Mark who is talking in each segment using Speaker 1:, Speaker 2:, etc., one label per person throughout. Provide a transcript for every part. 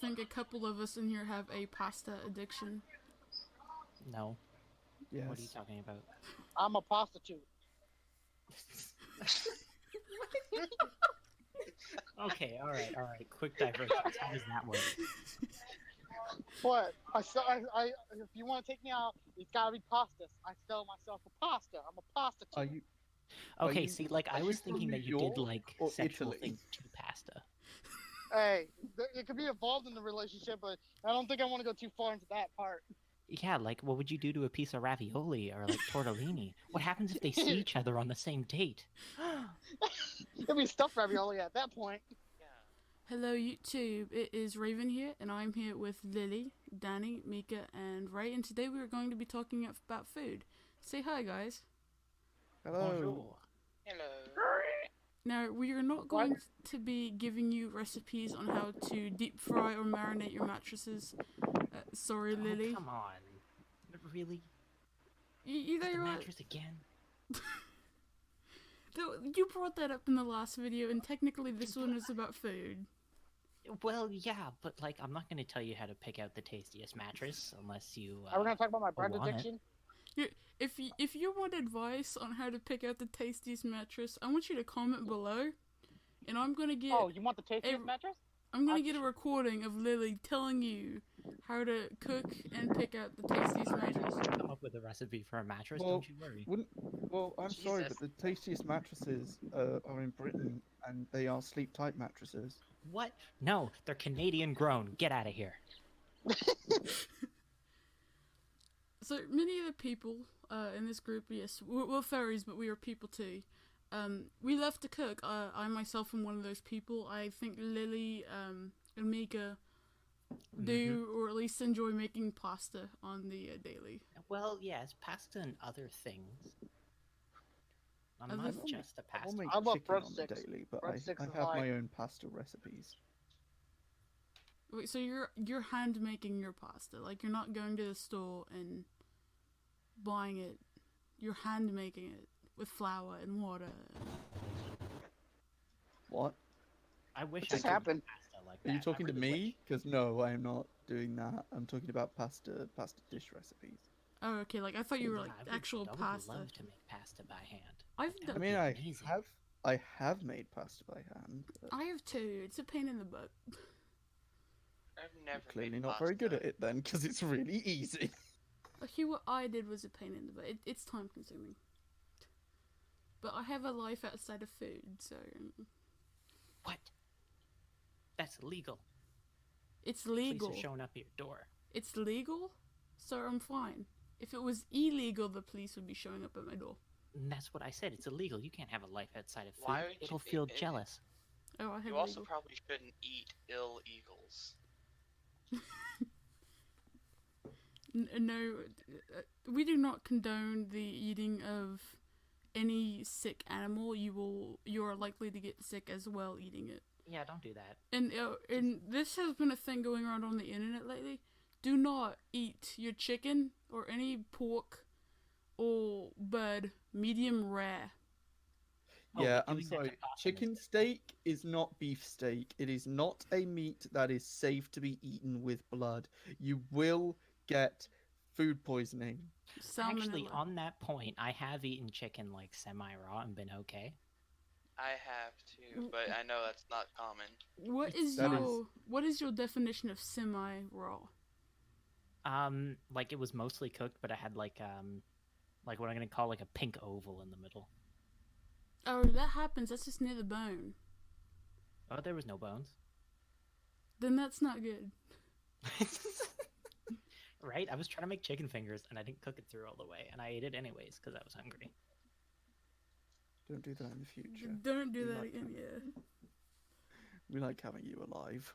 Speaker 1: think a couple of us in here have a pasta addiction.
Speaker 2: No.
Speaker 3: Yes.
Speaker 2: What are you talking about?
Speaker 4: I'm a prostitute.
Speaker 2: Okay, alright. Quick diversions. How does that work?
Speaker 4: What? If you want to take me out, it's gotta be pastas. I sell myself a pasta. I'm a prostitute.
Speaker 3: Are you?
Speaker 2: Okay,
Speaker 3: you-
Speaker 2: see, like,
Speaker 3: are
Speaker 2: I
Speaker 3: you
Speaker 2: was
Speaker 3: from
Speaker 2: thinking
Speaker 3: New
Speaker 2: that you did,
Speaker 3: York
Speaker 2: like,
Speaker 3: or
Speaker 2: sexual
Speaker 3: Italy?
Speaker 2: things to pasta.
Speaker 4: Hey, it could be involved in the relationship, but I don't think I want to go too far into that part.
Speaker 2: Yeah, like, what would you do to a piece of ravioli or, like, tortellini? What happens if they see each other on the same date?
Speaker 4: It'd be stuffed ravioli at that point.
Speaker 1: Hello YouTube, it is Raven here, and I'm here with Lily, Danny, Mika, and Ray, and today we are going to be talking about food. Say hi, guys.
Speaker 3: Hello.
Speaker 2: Bonjour.
Speaker 5: Hello.
Speaker 1: Now, we are not going to be giving you recipes on how to deep fry or marinate your mattresses. Sorry, Lily.
Speaker 2: Oh, come on. Really?
Speaker 1: You
Speaker 2: The
Speaker 1: know what?
Speaker 2: mattress again?
Speaker 1: You brought that up in the last video, and technically this one is about food.
Speaker 2: Well, yeah, but, like, I'm not going to tell you how to pick out the tastiest mattress unless you,
Speaker 4: Are we gonna talk about my bread
Speaker 2: want it.
Speaker 4: addiction?
Speaker 1: If you want advice on how to pick out the tastiest mattress, I want you to comment below, and I'm gonna get.
Speaker 4: Oh, you want the tastiest mattress?
Speaker 1: I'm gonna get a recording of Lily telling you how to cook and pick out the tastiest mattress.
Speaker 2: come up with a recipe for a mattress,
Speaker 3: Well,
Speaker 2: don't you worry.
Speaker 3: I'm sorry, but the tastiest mattresses are in Britain, and they are sleep-tight mattresses.
Speaker 2: What? No, they're Canadian grown. Get out of here.
Speaker 1: So many of the people in this group, yes, we're furries, but we are people too. We love to cook. I myself am one of those people. I think Lily and Mika do, or at least enjoy making pasta on the daily.
Speaker 2: Well, yes, pasta and other things. I'm
Speaker 1: Other
Speaker 2: not
Speaker 1: things?
Speaker 2: just a
Speaker 3: I'll
Speaker 2: pasta.
Speaker 3: make
Speaker 4: I love
Speaker 3: chicken on the
Speaker 4: breadsticks.
Speaker 3: daily, but
Speaker 4: Breadsticks
Speaker 3: I
Speaker 4: is
Speaker 3: have
Speaker 4: like-
Speaker 3: my own pasta recipes.
Speaker 1: Wait, so you're hand making your pasta? Like you're not going to the store and buying it. You're hand making it with flour and water.
Speaker 3: What?
Speaker 2: I wish
Speaker 4: What
Speaker 2: I
Speaker 4: just
Speaker 2: could
Speaker 4: happened?
Speaker 2: make pasta like that.
Speaker 3: Are you talking
Speaker 2: I
Speaker 3: to
Speaker 2: really
Speaker 3: me?
Speaker 2: wish.
Speaker 3: Because no, I am not doing that. I'm talking about pasta dish recipes.
Speaker 1: Oh, okay. Like I thought you were
Speaker 2: Yeah,
Speaker 1: like actual
Speaker 2: I would
Speaker 1: pasta.
Speaker 2: love to make pasta by hand.
Speaker 1: I've
Speaker 2: That
Speaker 1: done.
Speaker 2: would
Speaker 3: I mean,
Speaker 2: be
Speaker 3: I
Speaker 2: amazing.
Speaker 3: have made pasta by hand. But
Speaker 1: I have too. It's a pain in the butt.
Speaker 5: I've never
Speaker 3: clearly
Speaker 5: made
Speaker 3: not very good
Speaker 5: pasta.
Speaker 3: at it then, because it's really easy.
Speaker 1: Okay, what I did was a pain in the butt. It's time consuming. But I have a life outside of food, so
Speaker 2: What? That's illegal.
Speaker 1: it's
Speaker 2: Police
Speaker 1: legal.
Speaker 2: are showing up at your door.
Speaker 1: It's legal, so I'm fine. If it was illegal, the police would be showing up at my door.
Speaker 2: And that's what I said. It's illegal. You can't have a life outside of food.
Speaker 5: Why would
Speaker 2: It'll
Speaker 5: you-
Speaker 2: feel
Speaker 5: it-
Speaker 2: jealous.
Speaker 1: Oh, I have
Speaker 5: You also
Speaker 1: legal.
Speaker 5: probably shouldn't eat ill eagles.
Speaker 1: No, we do not condone the eating of any sick animal. You are likely to get sick as well eating it.
Speaker 2: Yeah, don't do that.
Speaker 1: And this has been a thing going around on the internet lately. Do not eat your chicken or any pork or bird medium rare.
Speaker 2: Oh,
Speaker 3: Yeah,
Speaker 2: we're
Speaker 3: I'm
Speaker 2: doing that
Speaker 3: sorry.
Speaker 2: to possums.
Speaker 3: Chicken steak is not beef steak. It is not a meat that is safe to be eaten with blood. You will get food poisoning.
Speaker 2: Actually,
Speaker 1: Salmonella.
Speaker 2: on that point, I have eaten chicken like semi-raw and been okay.
Speaker 5: I have too, but I know that's not common.
Speaker 1: What is
Speaker 3: That
Speaker 1: your definition of semi raw?
Speaker 2: Like it was mostly cooked, but I had like what I'm gonna call like a pink oval in the middle.
Speaker 1: Oh, that happens. That's just near the bone.
Speaker 2: Oh, there was no bones.
Speaker 1: Then that's not good.
Speaker 2: Right? I was trying to make chicken fingers and I didn't cook it through all the way, and I ate it anyways because I was hungry.
Speaker 3: Don't do that in the future.
Speaker 1: Don't do
Speaker 3: We
Speaker 1: that
Speaker 3: like
Speaker 1: again. Yeah.
Speaker 3: We like having you alive.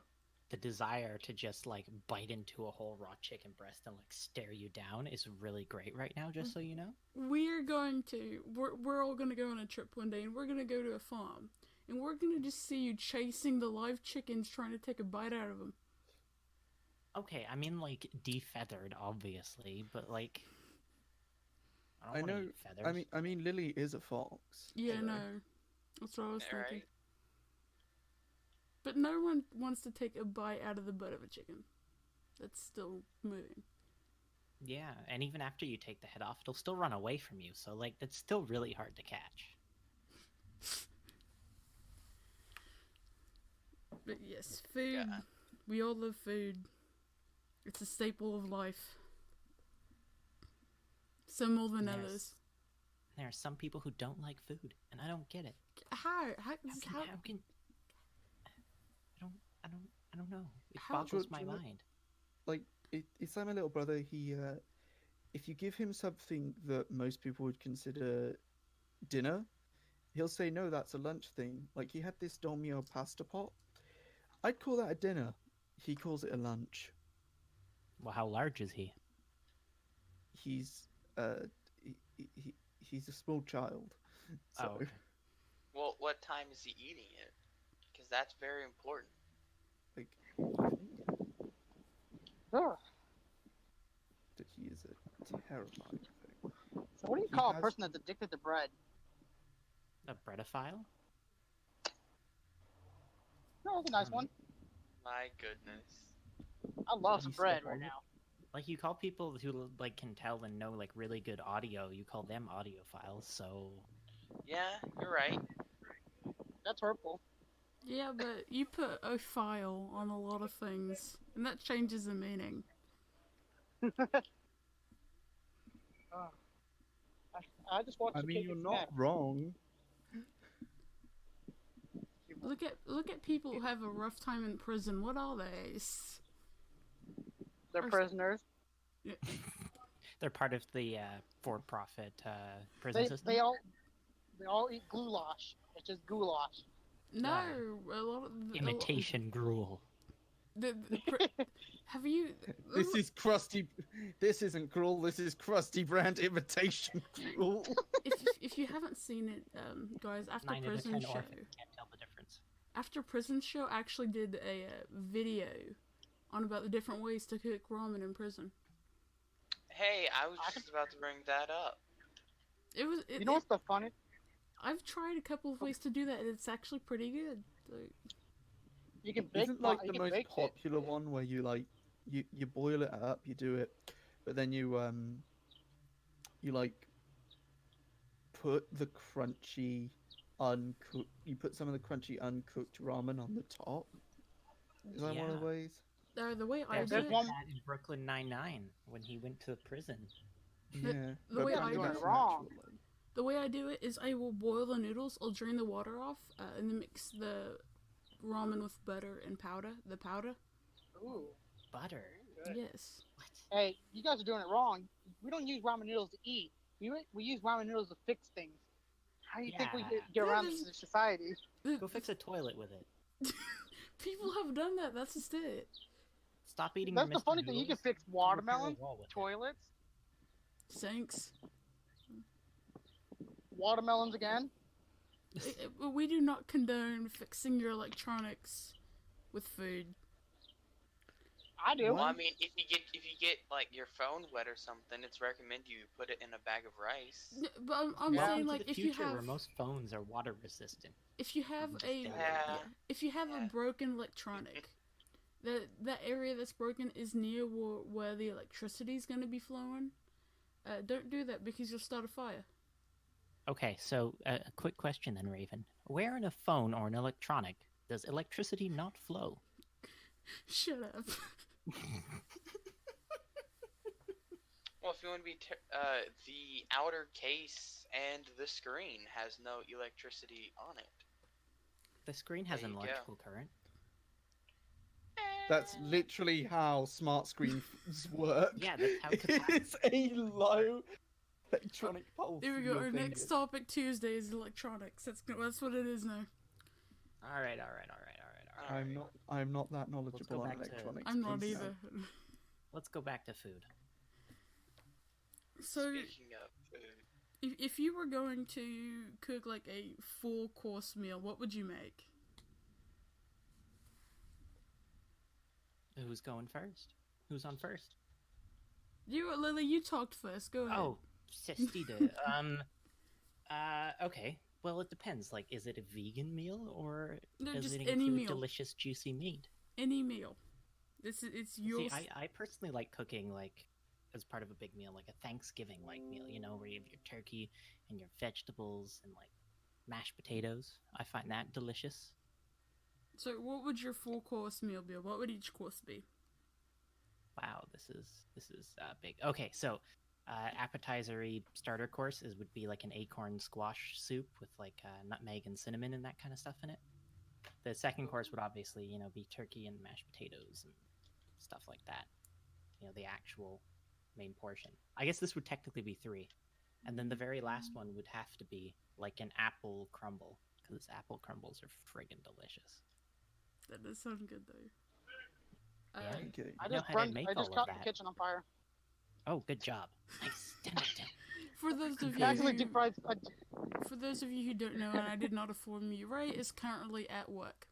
Speaker 2: The desire to just like bite into a whole raw chicken breast and like stare you down is really great right now, just so you know.
Speaker 1: We're all gonna go on a trip one day, and we're gonna go to a farm, and we're gonna just see you chasing the live chickens, trying to take a bite out of them.
Speaker 2: Okay, I mean like defeathered, obviously, but like I
Speaker 3: I
Speaker 2: don't want to
Speaker 3: know.
Speaker 2: eat feathers.
Speaker 3: I mean, Lily is a fox.
Speaker 1: Yeah,
Speaker 3: so-
Speaker 1: no, that's what I was
Speaker 5: Alright.
Speaker 1: thinking. But no one wants to take a bite out of the butt of a chicken. That's still moving.
Speaker 2: Yeah, and even after you take the head off, it'll still run away from you. So, like, that's still really hard to catch.
Speaker 1: But yes, food.
Speaker 5: Yeah.
Speaker 1: We all love food. It's a staple of life. Some more than others.
Speaker 2: There are some people who don't like food, and I don't get it.
Speaker 1: How?
Speaker 2: How can I don't know. It
Speaker 1: How-
Speaker 2: boggles
Speaker 3: Do
Speaker 2: my
Speaker 3: you know-
Speaker 2: mind.
Speaker 3: Like it's like my little brother. He, if you give him something that most people would consider dinner, he'll say no, that's a lunch thing. Like he had this Domio pasta pot. I'd call that a dinner. He calls it a lunch.
Speaker 2: Well, how large is he?
Speaker 3: He's he's a small child. So
Speaker 2: Oh, okay.
Speaker 5: Well, what time is he eating it? Because that's very important.
Speaker 3: like
Speaker 4: Ugh.
Speaker 3: that he is a terrifying thing.
Speaker 4: So what do you
Speaker 3: He
Speaker 4: call a
Speaker 3: has-
Speaker 4: person that's addicted to bread?
Speaker 2: A breadophile?
Speaker 4: No, that's a nice one.
Speaker 5: My goodness.
Speaker 4: I love some
Speaker 3: He's
Speaker 4: bread
Speaker 3: so
Speaker 4: right
Speaker 3: old.
Speaker 4: now.
Speaker 2: Like, you call people who, like, can tell and know, like, really good audio, you call them audiophiles, so...
Speaker 5: Yeah, you're right.
Speaker 4: That's hurtful.
Speaker 1: Yeah, but you put a file on a lot of things, and that changes the meaning.
Speaker 4: I just watched
Speaker 3: I
Speaker 4: the
Speaker 3: mean,
Speaker 4: kid
Speaker 3: you're
Speaker 4: get
Speaker 3: not
Speaker 4: smacked.
Speaker 3: wrong.
Speaker 1: Look at people who have a rough time in prison. What are they?
Speaker 4: They're prisoners.
Speaker 2: They're part of the for-profit prison system.
Speaker 4: They all eat goulash. It's just goulash.
Speaker 1: No, a lot of
Speaker 2: Imitation gruel.
Speaker 1: Have you?
Speaker 3: This is crusty. This isn't cruel. This is crusty brand imitation cruel.
Speaker 1: if you haven't seen it, guys, after
Speaker 2: 9 out of
Speaker 1: prison
Speaker 2: 10
Speaker 1: show,
Speaker 2: orphans can't tell the difference.
Speaker 1: after prison show, I actually did a video on about the different ways to cook ramen in prison.
Speaker 5: Hey, I was just about to bring that up.
Speaker 1: It was.
Speaker 4: You know what's the funny?
Speaker 1: I've tried a couple of ways to do that, and it's actually pretty good. So,
Speaker 4: You can bake.
Speaker 3: Isn't like
Speaker 4: you
Speaker 3: the
Speaker 4: can
Speaker 3: most
Speaker 4: bake it.
Speaker 3: popular one where you like you boil it up, you do it, but then you like put the crunchy uncooked. You put some of the crunchy uncooked ramen on the top. Is that one of the
Speaker 2: Yeah.
Speaker 3: ways?
Speaker 1: the way I
Speaker 2: There's
Speaker 1: do
Speaker 4: There's
Speaker 1: it,
Speaker 4: one-
Speaker 2: that in Brooklyn Nine-Nine when he went to prison.
Speaker 3: Yeah.
Speaker 1: the
Speaker 3: but
Speaker 1: way
Speaker 3: back
Speaker 1: I
Speaker 3: to
Speaker 1: do
Speaker 3: that
Speaker 1: it-
Speaker 4: wrong.
Speaker 3: natural, like-
Speaker 1: the way I do it is I will boil the noodles. I'll drain the water off, and then mix the ramen with butter and powder. The powder.
Speaker 4: Ooh.
Speaker 2: Butter.
Speaker 4: Good.
Speaker 1: Yes.
Speaker 2: What?
Speaker 4: Hey, you guys are doing it wrong. We don't use ramen noodles to eat. We use ramen noodles to fix things. How do you think we
Speaker 2: Yeah.
Speaker 4: get around
Speaker 1: That
Speaker 4: this
Speaker 1: is-
Speaker 4: in society?
Speaker 2: Go fix a toilet with it.
Speaker 1: People have done that. That's just it.
Speaker 2: Stop eating
Speaker 4: That's
Speaker 2: your
Speaker 4: the
Speaker 2: Mr.
Speaker 4: funny thing. You can
Speaker 2: Noodles,
Speaker 4: fix
Speaker 2: repair a
Speaker 4: watermelon,
Speaker 2: wall with it.
Speaker 4: toilets,
Speaker 1: Sinks.
Speaker 4: watermelons again.
Speaker 1: We do not condone fixing your electronics with food.
Speaker 4: I do.
Speaker 5: Well, I mean, if you get like your phone wet or something, it's recommended you put it in a bag of rice.
Speaker 1: Yeah, but I'm
Speaker 4: Yeah.
Speaker 1: saying
Speaker 2: Welcome to
Speaker 1: like
Speaker 2: the
Speaker 1: if
Speaker 2: future
Speaker 1: you have
Speaker 2: where most phones are water resistant.
Speaker 1: if you have a
Speaker 5: Yeah.
Speaker 1: if you have a
Speaker 5: Yeah.
Speaker 1: broken electronic, that area that's broken is near where the electricity is going to be flowing. Don't do that because you'll start a fire.
Speaker 2: Okay, so a quick question then, Raven. Where in a phone or an electronic does electricity not flow?
Speaker 1: Shut up.
Speaker 5: Well, if you want to be, the outer case and the screen has no electricity on it.
Speaker 2: The screen has
Speaker 5: There
Speaker 2: an
Speaker 5: you go.
Speaker 2: electrical current.
Speaker 3: That's literally how smart screens work.
Speaker 2: Yeah, that's how capacitive.
Speaker 3: It's a low electronic pulse.
Speaker 1: Here we
Speaker 3: in
Speaker 1: go.
Speaker 3: your
Speaker 1: Our next
Speaker 3: fingers.
Speaker 1: topic Tuesday is electronics. That's what it is now.
Speaker 2: All right.
Speaker 3: I'm not that knowledgeable on
Speaker 2: back to-
Speaker 3: electronics.
Speaker 1: I'm not
Speaker 3: please.
Speaker 1: either.
Speaker 2: Let's go back to food.
Speaker 1: So
Speaker 5: Speaking of food,
Speaker 1: if you were going to cook like a full course meal, what would you make?
Speaker 2: Who's going first? Who's on first?
Speaker 1: Lily, you talked first. Go ahead.
Speaker 2: Oh, Sestida. Okay. Well, it depends. Like, is it a vegan meal or
Speaker 1: No,
Speaker 2: does
Speaker 1: just
Speaker 2: it
Speaker 1: any
Speaker 2: include
Speaker 1: meal.
Speaker 2: delicious, juicy meat?
Speaker 1: Any meal. It's
Speaker 2: See,
Speaker 1: yours.
Speaker 2: I personally like cooking like as part of a big meal, like a Thanksgiving like meal, you know, where you have your turkey and your vegetables and like mashed potatoes. I find that delicious.
Speaker 1: So, what would your 4-course meal be? What would each course be?
Speaker 2: Wow, this is big. Okay, so appetizery starter course is would be like an acorn squash soup with like nutmeg and cinnamon and that kind of stuff in it. The second course would obviously, you know, be turkey and mashed potatoes and stuff like that. You know, the actual main portion. I guess this would technically be 3. And then the very last one would have to be like an apple crumble, because apple crumbles are friggin' delicious.
Speaker 1: That does sound good, though.
Speaker 2: Yeah.
Speaker 3: Okay.
Speaker 4: I
Speaker 2: know
Speaker 4: just
Speaker 2: how to
Speaker 4: burned.
Speaker 2: make
Speaker 4: I
Speaker 2: all
Speaker 4: just
Speaker 2: of
Speaker 4: caught the
Speaker 2: that.
Speaker 4: kitchen on fire.
Speaker 2: Oh, good job. Nice. 10 out of 10.
Speaker 1: For those of
Speaker 4: I
Speaker 1: you
Speaker 4: actually
Speaker 1: who,
Speaker 4: deep fried.
Speaker 1: for those of you who don't know, and I did not inform you, Ray is currently at work.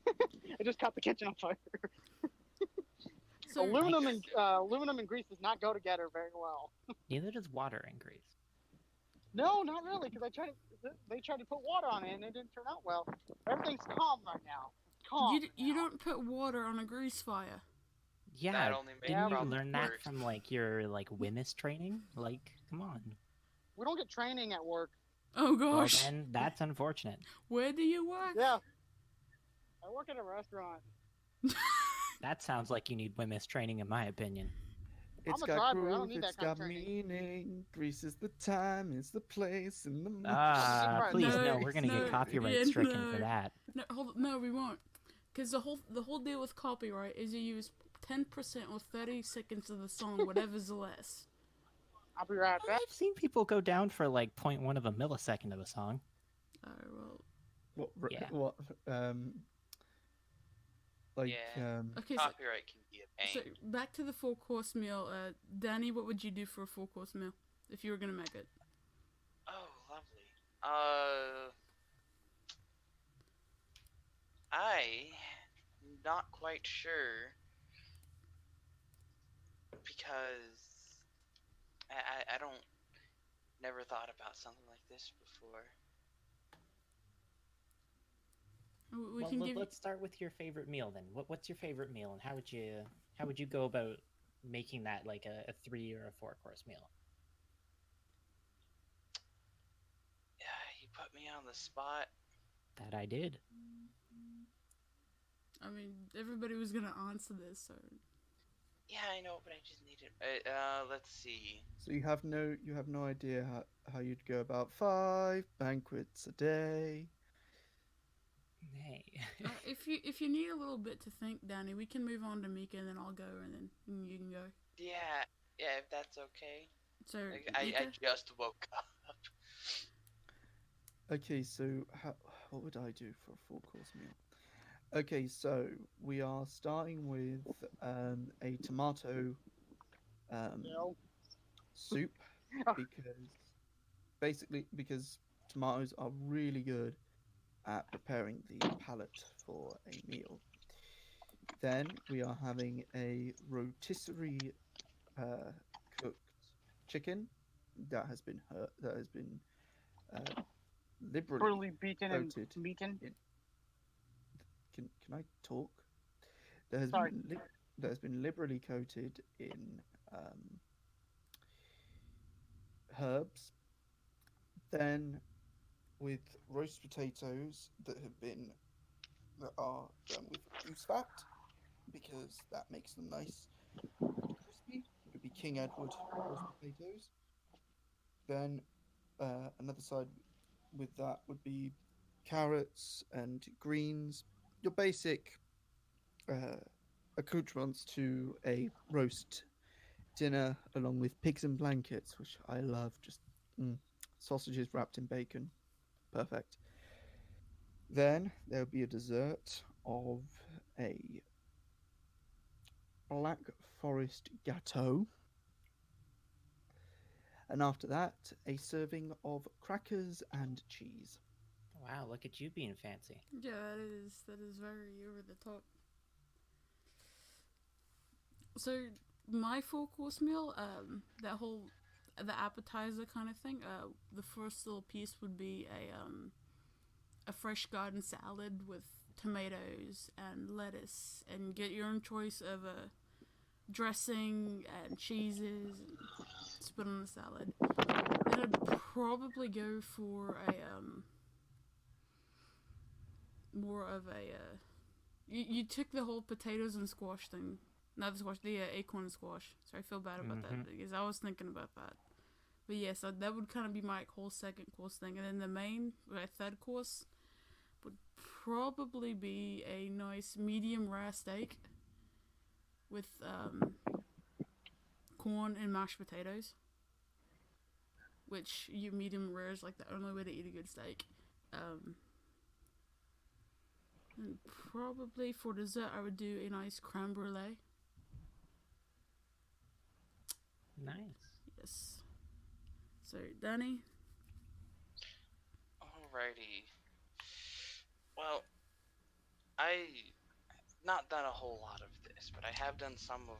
Speaker 4: I just caught the kitchen on fire.
Speaker 1: So,
Speaker 4: Aluminum and grease does not go together very well.
Speaker 2: Neither does water and grease.
Speaker 4: No, not really, because they tried to put water on it and it didn't turn out well. Everything's calm right now. Calm.
Speaker 1: you don't put water on a grease fire.
Speaker 2: Yeah,
Speaker 5: That only made
Speaker 2: didn't you
Speaker 5: problems
Speaker 2: learn that
Speaker 5: worse.
Speaker 2: from like your like WMIS training? Like, come on.
Speaker 4: We don't get training at work.
Speaker 1: Oh
Speaker 2: Well,
Speaker 1: gosh,
Speaker 2: then that's unfortunate.
Speaker 1: where do you work?
Speaker 4: Yeah. I work at a restaurant.
Speaker 2: That sounds like you need WMIS training, in my opinion.
Speaker 3: It's
Speaker 4: a
Speaker 3: got
Speaker 4: driver, I don't
Speaker 3: groove,
Speaker 4: need that
Speaker 3: it's
Speaker 4: kind of
Speaker 3: got
Speaker 4: training.
Speaker 3: meaning. Greece is the time, it's the place, and the
Speaker 2: Ah,
Speaker 4: Right.
Speaker 2: please
Speaker 1: No,
Speaker 2: no, we're gonna
Speaker 1: no,
Speaker 2: get copyright
Speaker 1: yeah,
Speaker 2: stricken
Speaker 1: no.
Speaker 2: for that.
Speaker 1: No, we won't. Because the whole deal with copyright is you use 10% or 30 seconds of the song, whatever's less.
Speaker 4: I'll be right back.
Speaker 2: I've seen people go down for like 0.1 of a millisecond of a song.
Speaker 1: Well,
Speaker 2: Yeah.
Speaker 3: What? Like,
Speaker 5: Yeah.
Speaker 1: okay, so,
Speaker 5: Copyright can be a
Speaker 1: so
Speaker 5: pain.
Speaker 1: back to the 4-course meal. Danny, what would you do for a 4-course meal if you were gonna make it?
Speaker 5: Oh, lovely. I'm not quite sure because I don't never thought about something like this before.
Speaker 1: We
Speaker 2: Well,
Speaker 1: can give.
Speaker 2: let's start with your favorite meal then. What's your favorite meal, and how would you go about making that like a 3 or a 4-course meal?
Speaker 5: You put me on the spot.
Speaker 2: That I did.
Speaker 1: I mean, everybody was gonna answer this, so.
Speaker 5: Yeah, I know, but I just needed. Let's see.
Speaker 3: so you have no idea how you'd go about 5 banquets a day.
Speaker 2: Hey.
Speaker 1: If you need a little bit to think, Danny, we can move on to Mika, and then I'll go, and then you can go.
Speaker 5: Yeah, if that's okay.
Speaker 1: So,
Speaker 5: I
Speaker 1: Mika?
Speaker 5: just woke up.
Speaker 3: Okay, so what would I do for a 4-course meal? Okay, so we are starting with a tomato
Speaker 4: No.
Speaker 3: soup because tomatoes are really good at preparing the palate for a meal. Then we are having a rotisserie cooked chicken that has been liberally
Speaker 4: Burly beaten and
Speaker 3: coated.
Speaker 4: beaten.
Speaker 3: Can I talk? That has
Speaker 4: Sorry.
Speaker 3: been liberally coated in herbs. Then with roast potatoes that are done with goose fat because that makes them nice and crispy. It would be King Edward roast potatoes. Then another side with that would be carrots and greens. Your basic accoutrements to a roast dinner, along with pigs in blankets, which I love. Just sausages wrapped in bacon, perfect. Then there will be a dessert of a Black Forest gâteau. And after that, a serving of crackers and cheese.
Speaker 2: Wow, look at you being fancy.
Speaker 1: Yeah, that is very over the top. So my 4-course meal, that whole the appetizer kind of thing. The first little piece would be a fresh garden salad with tomatoes and lettuce, and get your own choice of a dressing and cheeses, and spit on the salad. Then I'd probably go for a more of a you took the whole potatoes and squash thing. Not the squash, the acorn and squash. Sorry, I feel bad about that because I was thinking about that. But yeah, so that would kind of be my whole second course thing. And then the main, my third course, would probably be a nice medium rare steak with corn and mashed potatoes. Which, you medium rare is like the only way to eat a good steak. And probably for dessert, I would do a nice creme brulee.
Speaker 2: Nice.
Speaker 1: Yes. So, Danny?
Speaker 5: Alrighty. Well, I not done a whole lot of this, but I have done some of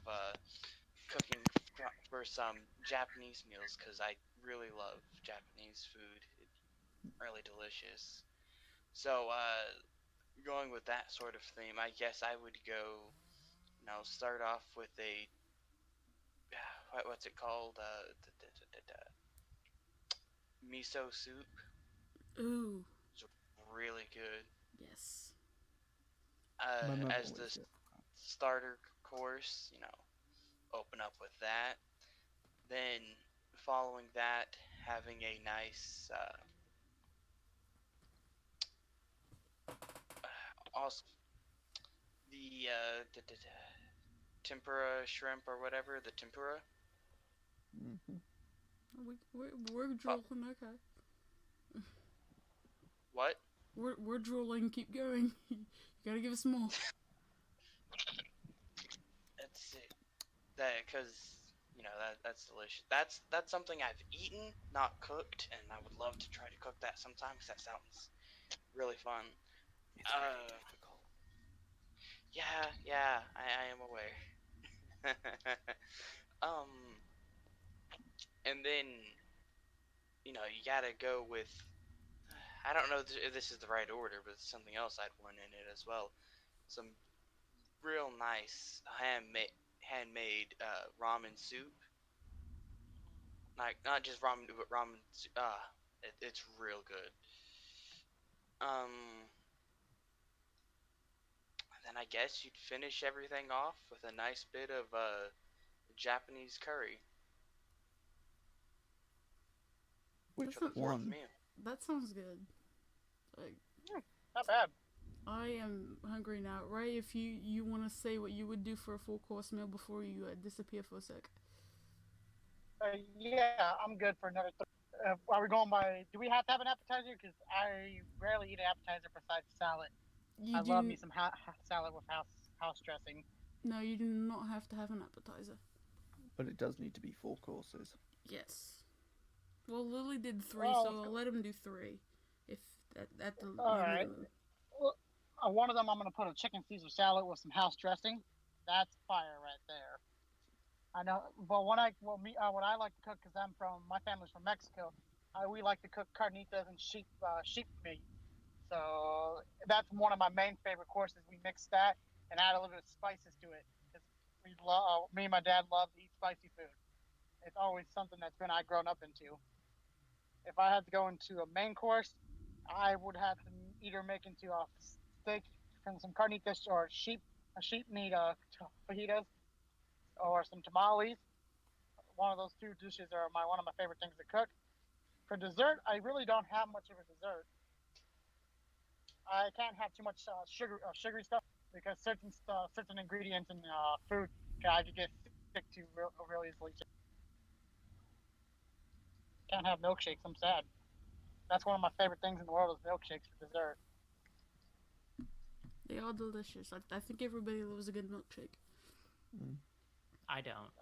Speaker 5: cooking for some Japanese meals because I really love Japanese food. It's really delicious. So, going with that sort of theme, I guess I would go, start off with a what's it called? Miso soup.
Speaker 1: Ooh.
Speaker 5: It's really good.
Speaker 1: Yes.
Speaker 3: My mum
Speaker 5: As
Speaker 3: always
Speaker 5: the
Speaker 3: gets
Speaker 5: starter course, open up with that. Then, following that, having a nice, also the tempura shrimp or whatever, the tempura.
Speaker 3: Mm-hmm.
Speaker 1: We're drooling, okay.
Speaker 5: What?
Speaker 1: We're drooling, keep going. You gotta give us more.
Speaker 5: That's it. Because that's delicious. That's something I've eaten, not cooked, and I would love to try to cook that sometime because that sounds really fun.
Speaker 3: It's very difficult.
Speaker 5: Yeah, I am aware. And then you gotta go with. I don't know if this is the right order, but it's something else I'd want in it as well. Some real nice handmade ramen soup. Like not just ramen, but ramen. It's real good. Then I guess you'd finish everything off with a nice bit of Japanese curry.
Speaker 3: Which
Speaker 5: For the fourth
Speaker 3: one?
Speaker 5: meal.
Speaker 1: That sounds good. Like,
Speaker 4: Not bad.
Speaker 1: I am hungry now. Ray, if you want to say what you would do for a full course meal before you disappear for a sec.
Speaker 4: Yeah, I'm good for another. Are we going by? Do we have to have an appetizer? Because I rarely eat an appetizer besides salad. I love me some salad with house dressing.
Speaker 1: No, you do not have to have an appetizer.
Speaker 3: But it does need to be 4 courses.
Speaker 1: Yes. Well, Lily did 3,
Speaker 4: Well,
Speaker 1: so I'll let him do 3. If at the
Speaker 4: all right. Well, one of them I'm gonna put a chicken Caesar salad with some house dressing. That's fire right there. I know, but what I like to cook, because my family's from Mexico, we like to cook carnitas and sheep meat. So that's one of my main favorite courses. We mix that and add a little bit of spices to it. Me and my dad love to eat spicy food. It's always something I've grown up into. If I had to go into a main course, I would have to either make into a steak from some carnitas or sheep meat fajitas or some tamales. One of those 2 dishes are one of my favorite things to cook. For dessert, I really don't have much of a dessert. I can't have too much sugary stuff because certain ingredients in food I could get sick to real easily. Can't have milkshakes. I'm sad. That's one of my favorite things in the world is milkshakes for dessert.
Speaker 1: They are delicious. I think everybody loves a good milkshake.
Speaker 3: Mm.
Speaker 2: I don't.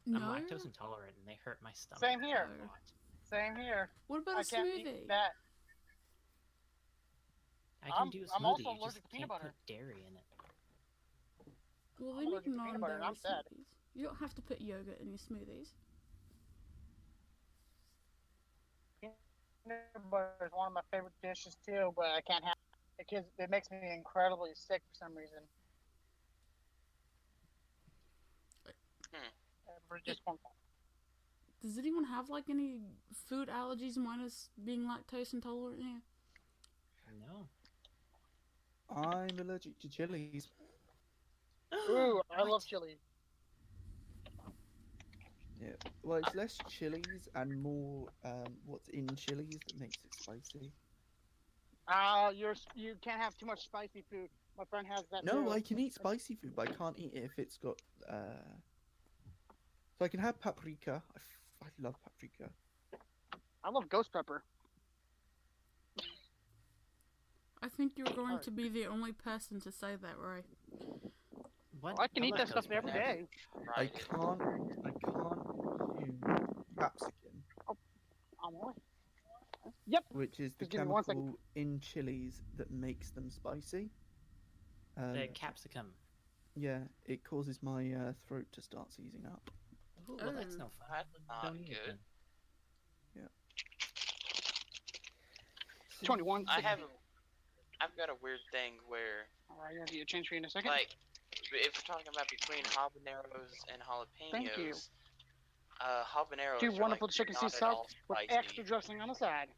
Speaker 1: No?
Speaker 2: I'm lactose intolerant and they hurt my stomach.
Speaker 4: Same here.
Speaker 2: a lot.
Speaker 4: Same here.
Speaker 1: What about
Speaker 4: I
Speaker 1: a
Speaker 4: can't
Speaker 1: smoothie?
Speaker 4: eat that.
Speaker 2: I can do a smoothie.
Speaker 4: I'm also
Speaker 2: You
Speaker 4: allergic
Speaker 2: just
Speaker 4: to peanut
Speaker 2: can't
Speaker 4: butter.
Speaker 2: put dairy in it.
Speaker 1: Well,
Speaker 4: I'm
Speaker 1: they make
Speaker 4: allergic to peanut butter and
Speaker 1: non-dairy
Speaker 4: I'm sad.
Speaker 1: smoothies. You don't have to put yogurt in your smoothies.
Speaker 4: butter is one of my favorite dishes too, but I can't have it because it makes me incredibly sick for some reason. Just one.
Speaker 1: Does anyone have like any food allergies minus being lactose intolerant here?
Speaker 2: No.
Speaker 3: I'm allergic to chilies.
Speaker 4: Ooh, I
Speaker 2: What?
Speaker 4: love chili.
Speaker 3: Yeah. Well, it's less chilies and more what's in chilies that makes it spicy.
Speaker 4: You can't have too much spicy food. My friend has that
Speaker 3: No,
Speaker 4: too.
Speaker 3: I can eat spicy food, but I can't eat it if it's got. So I can have paprika. I love paprika.
Speaker 4: I love ghost pepper.
Speaker 1: I think you're going to be the only person to say that, Ray.
Speaker 2: What?
Speaker 4: I can eat
Speaker 2: love
Speaker 4: that stuff
Speaker 2: ghost
Speaker 4: every
Speaker 2: pepper.
Speaker 4: day.
Speaker 3: I
Speaker 5: Right.
Speaker 3: can't consume capsicum,
Speaker 4: I'm away. Yep.
Speaker 3: which is the
Speaker 4: Just give me 1 second.
Speaker 3: chemical in chilies that makes them spicy.
Speaker 2: The capsicum.
Speaker 3: Yeah, it causes my throat to start seizing up.
Speaker 2: Ooh, well, that's
Speaker 1: Oh.
Speaker 2: no fun.
Speaker 5: That's not
Speaker 2: Don't eat it
Speaker 5: good.
Speaker 2: then.
Speaker 4: 21.
Speaker 5: I've got a weird thing where,
Speaker 4: Alright, I'm gonna change for you in a second.
Speaker 5: like, if we're talking about between habaneros and
Speaker 4: Thank you.
Speaker 5: jalapenos, habaneros
Speaker 4: Two
Speaker 5: are
Speaker 4: wonderful
Speaker 5: like
Speaker 4: chicken
Speaker 5: not
Speaker 4: Caesar
Speaker 5: at all
Speaker 4: sauce with
Speaker 5: spicy
Speaker 4: extra dressing on the side.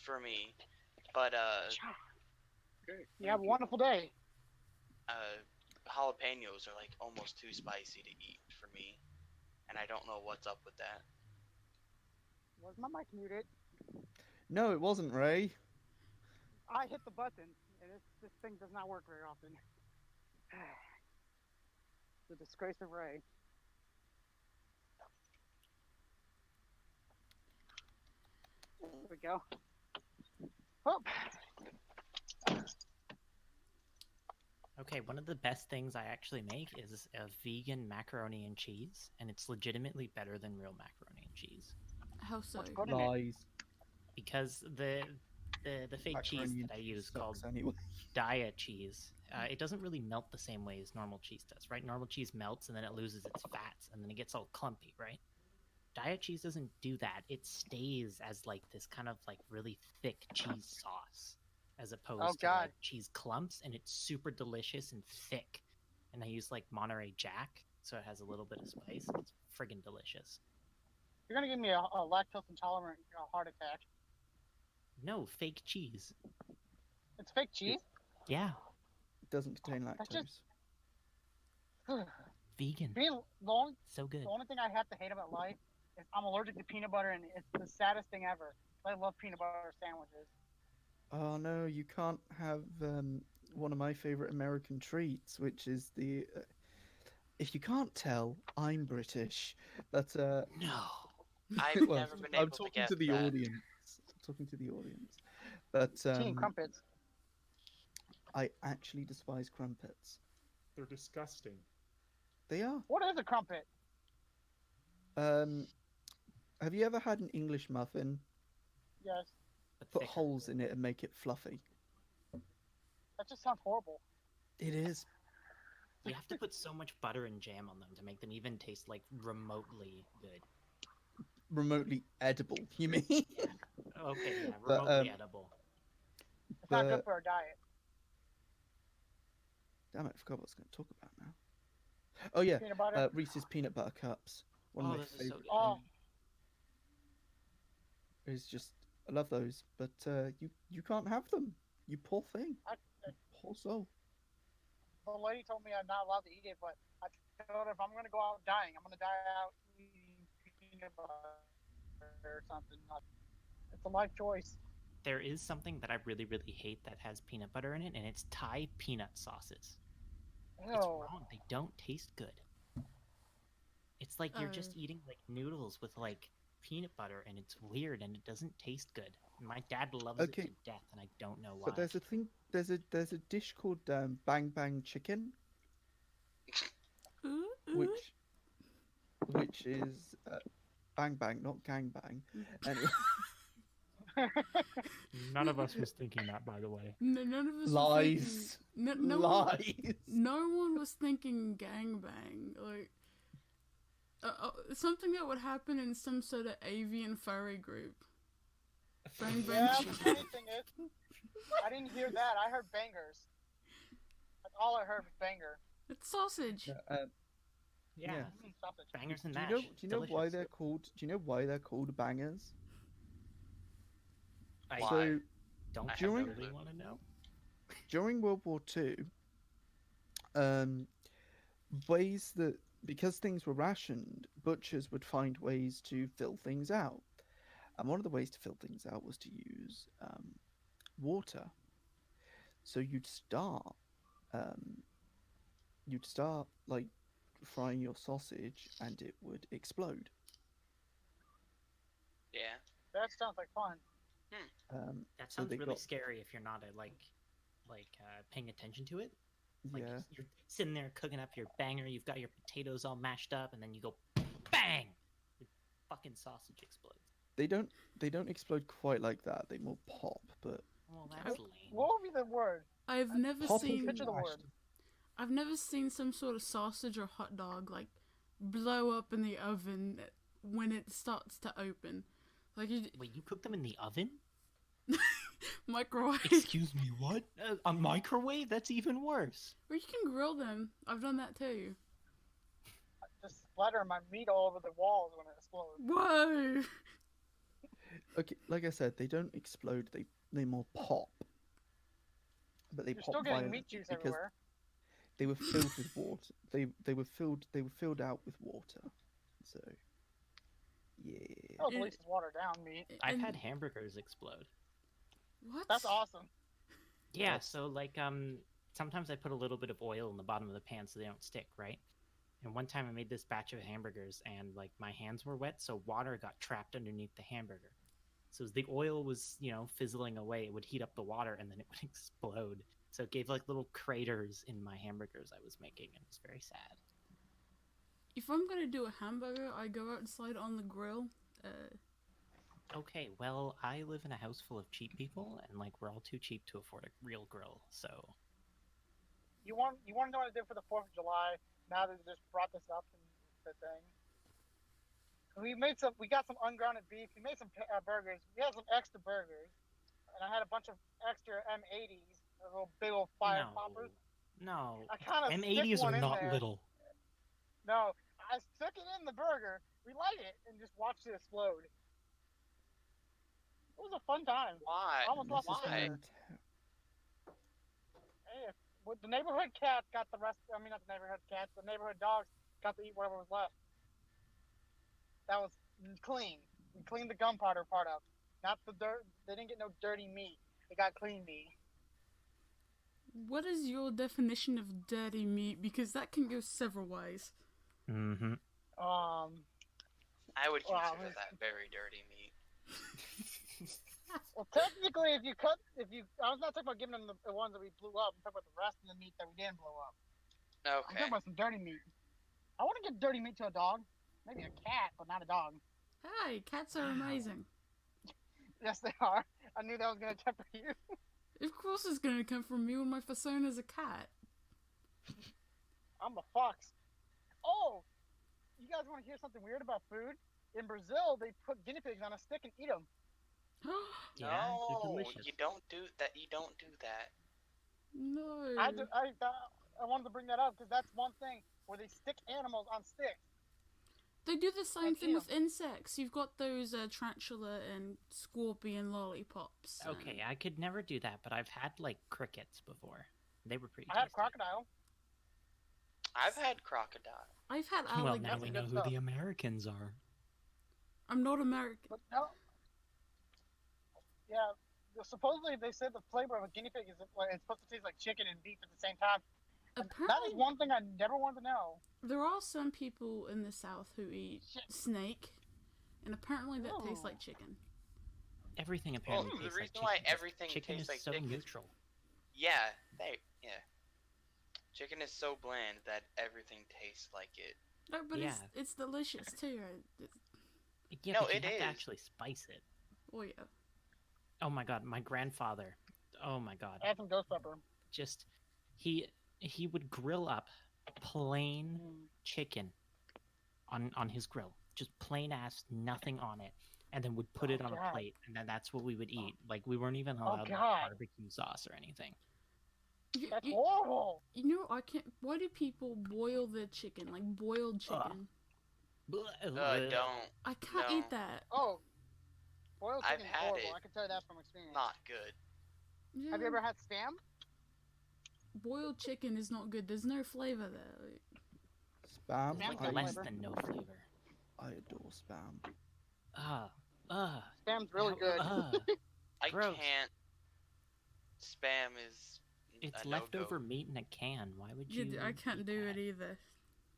Speaker 5: for me, but
Speaker 4: You have a wonderful day.
Speaker 5: jalapenos are like almost too spicy to eat for me, and I don't know what's up with that.
Speaker 4: Was my mic muted?
Speaker 3: No, it wasn't, Ray.
Speaker 4: I hit the button, and this thing does not work very often. The disgrace of Ray. There we go. Oh.
Speaker 2: Okay, one of the best things I actually make is a vegan macaroni and cheese, and it's legitimately better than real macaroni and cheese.
Speaker 1: How so?
Speaker 4: What's good in it?
Speaker 3: Lies.
Speaker 2: Because the fake cheese
Speaker 3: Macaroni
Speaker 2: that I
Speaker 3: and
Speaker 2: use
Speaker 3: cheese
Speaker 2: called
Speaker 3: sucks anyway.
Speaker 2: diet cheese, it doesn't really melt the same way as normal cheese does, right? Normal cheese melts and then it loses its fats and then it gets all clumpy, right? Diet cheese doesn't do that. It stays as like this kind of like really thick cheese sauce as opposed to
Speaker 4: God.
Speaker 2: like cheese clumps, and it's super delicious and thick. And I use like Monterey Jack, so it has a little bit of spice. It's friggin' delicious.
Speaker 4: You're gonna give me a lactose intolerant heart attack.
Speaker 2: No, fake cheese.
Speaker 4: It's fake cheese.
Speaker 2: Yeah,
Speaker 3: It doesn't contain
Speaker 4: That's
Speaker 3: lactose.
Speaker 4: just-
Speaker 2: vegan.
Speaker 4: Being the
Speaker 2: So good.
Speaker 4: only thing I have to hate about life is I'm allergic to peanut butter, and it's the saddest thing ever. I love peanut butter sandwiches.
Speaker 3: Oh no, you can't have one of my favorite American treats, which is the. If you can't tell, I'm British, but
Speaker 2: No.
Speaker 5: I've
Speaker 3: well,
Speaker 5: never been
Speaker 3: I'm
Speaker 5: able to
Speaker 3: talking
Speaker 5: get
Speaker 3: to the
Speaker 5: that.
Speaker 3: audience. I'm talking to the audience, but
Speaker 4: Teen crumpets.
Speaker 3: I actually despise crumpets.
Speaker 6: They're disgusting.
Speaker 3: They are.
Speaker 4: What is a crumpet?
Speaker 3: Have you ever had an English muffin?
Speaker 4: Yes,
Speaker 2: But
Speaker 3: Put
Speaker 2: thicker.
Speaker 3: holes in it and make it fluffy.
Speaker 4: that just sounds horrible.
Speaker 3: It is.
Speaker 2: You have to put so much butter and jam on them to make them even taste like remotely good.
Speaker 3: Remotely edible, you mean?
Speaker 2: Okay, yeah,
Speaker 3: But,
Speaker 2: remotely edible.
Speaker 4: It's not
Speaker 3: The-
Speaker 4: good for our diet.
Speaker 3: Damn it, I forgot what I was going to talk about now. Oh yeah,
Speaker 4: Peanut butter.
Speaker 3: Reese's peanut butter cups. One
Speaker 2: Oh,
Speaker 3: of my
Speaker 2: those are so
Speaker 3: favorite.
Speaker 2: good.
Speaker 4: Oh.
Speaker 3: It's just I love those, but you can't have them. You poor thing. Poor soul.
Speaker 4: The lady told me I'm not allowed to eat it, but I told her if I'm gonna go out dying, I'm gonna die out eating peanut butter or something. It's a life choice.
Speaker 2: There is something that I really, really hate that has peanut butter in it, and it's Thai peanut sauces. It's
Speaker 4: Ew.
Speaker 2: wrong. They don't taste good. It's like you're just eating like noodles with like peanut butter, and it's weird, and it doesn't taste good. My dad loves it
Speaker 3: Okay.
Speaker 2: to death, and I don't know why.
Speaker 3: But there's a thing. There's a dish called Bang Bang Chicken,
Speaker 1: Ooh,
Speaker 3: which is Bang Bang, not Gang Bang. Anyway,
Speaker 6: None of us was thinking that, by the way.
Speaker 1: No, none of us
Speaker 3: lies.
Speaker 1: Were thinking, no one,
Speaker 3: Lies.
Speaker 1: no one was thinking gangbang. Like something that would happen in some sort of avian furry group. Bang bang
Speaker 4: Yeah, the
Speaker 1: chicken.
Speaker 4: funny thing is, I didn't hear that. I heard bangers. That's all I heard was banger.
Speaker 1: It's sausage.
Speaker 2: Yeah,
Speaker 4: Sausage.
Speaker 2: bangers and
Speaker 3: Do you
Speaker 2: mash.
Speaker 3: know? Do you know why
Speaker 2: Delicious.
Speaker 3: they're called? Do you know why they're called bangers?
Speaker 2: I
Speaker 5: Why?
Speaker 3: So
Speaker 2: don't
Speaker 5: I have
Speaker 3: during-
Speaker 2: really want to know.
Speaker 3: during World War II, ways that because things were rationed, butchers would find ways to fill things out, and one of the ways to fill things out was to use water. So you'd start like frying your sausage, and it would explode.
Speaker 5: Yeah.
Speaker 4: That sounds like fun.
Speaker 2: That
Speaker 3: So
Speaker 2: sounds
Speaker 3: they
Speaker 2: really
Speaker 3: got-
Speaker 2: scary if you're not paying attention to it. Like
Speaker 3: Yeah.
Speaker 2: you're sitting there cooking up your banger, you've got your potatoes all mashed up, and then you go bang, the fucking sausage explodes.
Speaker 3: They don't explode quite like that. They more pop, but
Speaker 2: Well, that's lame.
Speaker 4: What would be the word?
Speaker 1: I've never
Speaker 3: pop is
Speaker 1: seen.
Speaker 4: Picture the word.
Speaker 1: I've never seen some sort of sausage or hot dog like blow up in the oven when it starts to open. Like you
Speaker 2: Wait, you cook them in the oven?
Speaker 1: microwave,
Speaker 2: Excuse me, what? A microwave? That's even worse.
Speaker 1: or you can grill them. I've done that too.
Speaker 4: Just splatter my meat all over the walls when it explodes.
Speaker 1: Whoa!
Speaker 3: okay, like I said, they don't explode. They more pop. But they
Speaker 4: You're
Speaker 3: pop
Speaker 4: still getting
Speaker 3: violently
Speaker 4: meat juice
Speaker 3: because
Speaker 4: everywhere.
Speaker 3: they were filled with water. They were filled out with water. So yeah.
Speaker 4: Oh, at least it's watered down meat.
Speaker 2: I've
Speaker 1: And-
Speaker 2: had hamburgers explode.
Speaker 1: What?
Speaker 4: That's awesome.
Speaker 2: Yeah, so sometimes I put a little bit of oil in the bottom of the pan so they don't stick, right? And one time I made this batch of hamburgers and like my hands were wet, so water got trapped underneath the hamburger. So as the oil was, fizzling away, it would heat up the water and then it would explode. So it gave like little craters in my hamburgers I was making, and it was very sad.
Speaker 1: If I'm gonna do a hamburger, I go outside on the grill.
Speaker 2: Okay, well, I live in a house full of cheap people, and like we're all too cheap to afford a real grill. So
Speaker 4: You want to know what I did for the 4th of July? Now that you just brought this up and the thing, we got some ungrounded beef. We made some burgers. We had some extra burgers, and I had a bunch of extra M80s, big old fire poppers.
Speaker 2: No,
Speaker 4: I kind of
Speaker 2: M80s are not little.
Speaker 4: No, I stuck it in the burger. We light it and just watched it explode. It was a fun time.
Speaker 5: Why?
Speaker 4: I almost lost my
Speaker 5: Why?
Speaker 4: finger. Hey, the neighborhood cat got the rest. I mean, not the neighborhood cats. The neighborhood dogs got to eat whatever was left. That was clean. We cleaned the gunpowder part up. Not the dirt. They didn't get no dirty meat. They got clean meat.
Speaker 1: What is your definition of dirty meat? Because that can go several ways.
Speaker 2: Mm-hmm.
Speaker 5: I would
Speaker 4: Wow,
Speaker 5: consider
Speaker 4: it's-
Speaker 5: that very dirty meat.
Speaker 4: Well, technically, I was not talking about giving them the ones that we blew up. I'm talking about the rest of the meat that we didn't blow up. I'm
Speaker 5: Okay.
Speaker 4: talking about some dirty meat. I want to give dirty meat to a dog. Maybe a cat, but not a dog.
Speaker 1: Hey, cats are amazing.
Speaker 4: Yes, they are. I knew that was going to temper you.
Speaker 1: Of course it's gonna come from me when my persona's a cat.
Speaker 4: I'm a fox. Oh, you guys want to hear something weird about food? In Brazil, they put guinea pigs on a stick and eat them.
Speaker 2: Yeah, they're
Speaker 5: No,
Speaker 2: delicious.
Speaker 5: you don't do that. You don't do that.
Speaker 1: No.
Speaker 4: I wanted to bring that up because that's one thing where they stick animals on sticks.
Speaker 1: They do the same
Speaker 4: And
Speaker 1: thing
Speaker 4: eat
Speaker 1: with insects. You've got those tarantula and scorpion lollipops. and-
Speaker 2: Okay, I could never do that, but I've had like crickets before. They were pretty
Speaker 4: I had
Speaker 2: tasty.
Speaker 4: crocodile.
Speaker 5: I've had crocodile.
Speaker 1: I've had
Speaker 2: Well,
Speaker 1: alligator.
Speaker 2: now we know
Speaker 4: good
Speaker 2: who
Speaker 4: stuff.
Speaker 2: the Americans are.
Speaker 1: I'm not American.
Speaker 4: But no. Yeah, supposedly they said the flavor of a guinea pig is it's supposed to taste like chicken and beef at the same time. And that
Speaker 1: Apparently,
Speaker 4: is one thing I never wanted to know.
Speaker 1: there are some people in the South who eat
Speaker 4: Shit.
Speaker 1: snake, and apparently that tastes
Speaker 4: Oh.
Speaker 1: like chicken.
Speaker 2: Everything
Speaker 5: Well,
Speaker 2: apparently
Speaker 5: the
Speaker 2: tastes
Speaker 5: reason
Speaker 2: like
Speaker 5: why
Speaker 2: chicken. 'cause
Speaker 5: everything
Speaker 2: chicken
Speaker 5: tastes
Speaker 2: is
Speaker 5: like
Speaker 2: so
Speaker 5: chicken is
Speaker 2: neutral.
Speaker 5: Yeah, chicken is so bland that everything tastes like it.
Speaker 1: No, but
Speaker 2: Yeah.
Speaker 1: it's delicious too.
Speaker 2: Yeah,
Speaker 5: No,
Speaker 2: but you
Speaker 5: it
Speaker 2: have to
Speaker 5: is.
Speaker 2: actually spice it.
Speaker 1: Oh yeah.
Speaker 2: Oh my god, my grandfather. Oh my god.
Speaker 4: I had some ghost pepper.
Speaker 2: Just he would grill up plain chicken on his grill. Just plain ass, nothing on it. and then would put it on a
Speaker 4: God.
Speaker 2: plate, and then that's what we would eat. Like we weren't even allowed like,
Speaker 4: God.
Speaker 2: barbecue sauce or anything.
Speaker 4: That's horrible.
Speaker 1: You know, I can't. Why do people boil their chicken? Like boiled chicken?
Speaker 5: Don't.
Speaker 1: I can't
Speaker 5: No.
Speaker 1: eat that.
Speaker 4: Oh, boiled
Speaker 5: I've
Speaker 4: chicken is
Speaker 5: had
Speaker 4: horrible.
Speaker 5: it.
Speaker 4: I can tell you that from experience.
Speaker 5: Not good.
Speaker 1: Yeah,
Speaker 4: Have you ever had spam?
Speaker 1: boiled chicken is not good. There's no flavor there. Like,
Speaker 3: Spam.
Speaker 4: Spam's
Speaker 2: Like
Speaker 4: got
Speaker 2: less
Speaker 4: flavor.
Speaker 2: than no flavor.
Speaker 3: I adore spam.
Speaker 4: Spam's really good.
Speaker 5: I
Speaker 2: Gross.
Speaker 5: can't. Spam is.
Speaker 2: It's
Speaker 5: a no-go.
Speaker 2: leftover meat in a can. Why would you?
Speaker 1: I can't
Speaker 2: eat
Speaker 1: do
Speaker 2: that?
Speaker 1: it either.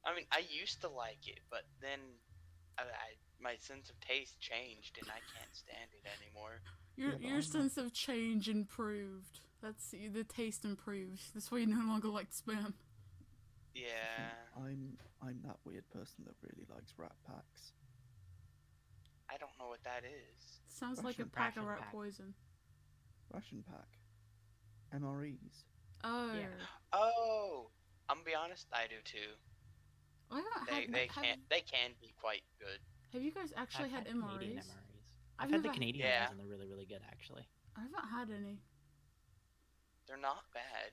Speaker 5: I mean, I used to like it, but then my sense of taste changed, and I can't stand it anymore.
Speaker 1: Your
Speaker 3: Yeah, but
Speaker 1: your
Speaker 3: I'm
Speaker 1: sense of change improved. That's the taste improves. That's why you no longer like spam.
Speaker 5: Yeah,
Speaker 3: I'm that weird person that really likes rat packs.
Speaker 5: I don't know what that is.
Speaker 1: Sounds like a
Speaker 3: Ration
Speaker 1: pack of
Speaker 2: ration
Speaker 1: rat
Speaker 2: pack.
Speaker 1: poison.
Speaker 3: Ration pack. MREs.
Speaker 1: Oh,
Speaker 2: Yeah.
Speaker 5: Oh, I'm gonna be honest, I do too.
Speaker 1: I haven't
Speaker 5: They
Speaker 1: had.
Speaker 5: they can be quite good.
Speaker 1: Have you guys actually
Speaker 2: I've
Speaker 1: had
Speaker 2: Canadian
Speaker 1: MREs?
Speaker 2: MREs.
Speaker 1: I've
Speaker 2: I've had the
Speaker 1: never-
Speaker 2: Canadian
Speaker 5: Yeah.
Speaker 2: ones, and they're really, really good, actually.
Speaker 1: I haven't had any.
Speaker 5: They're not bad.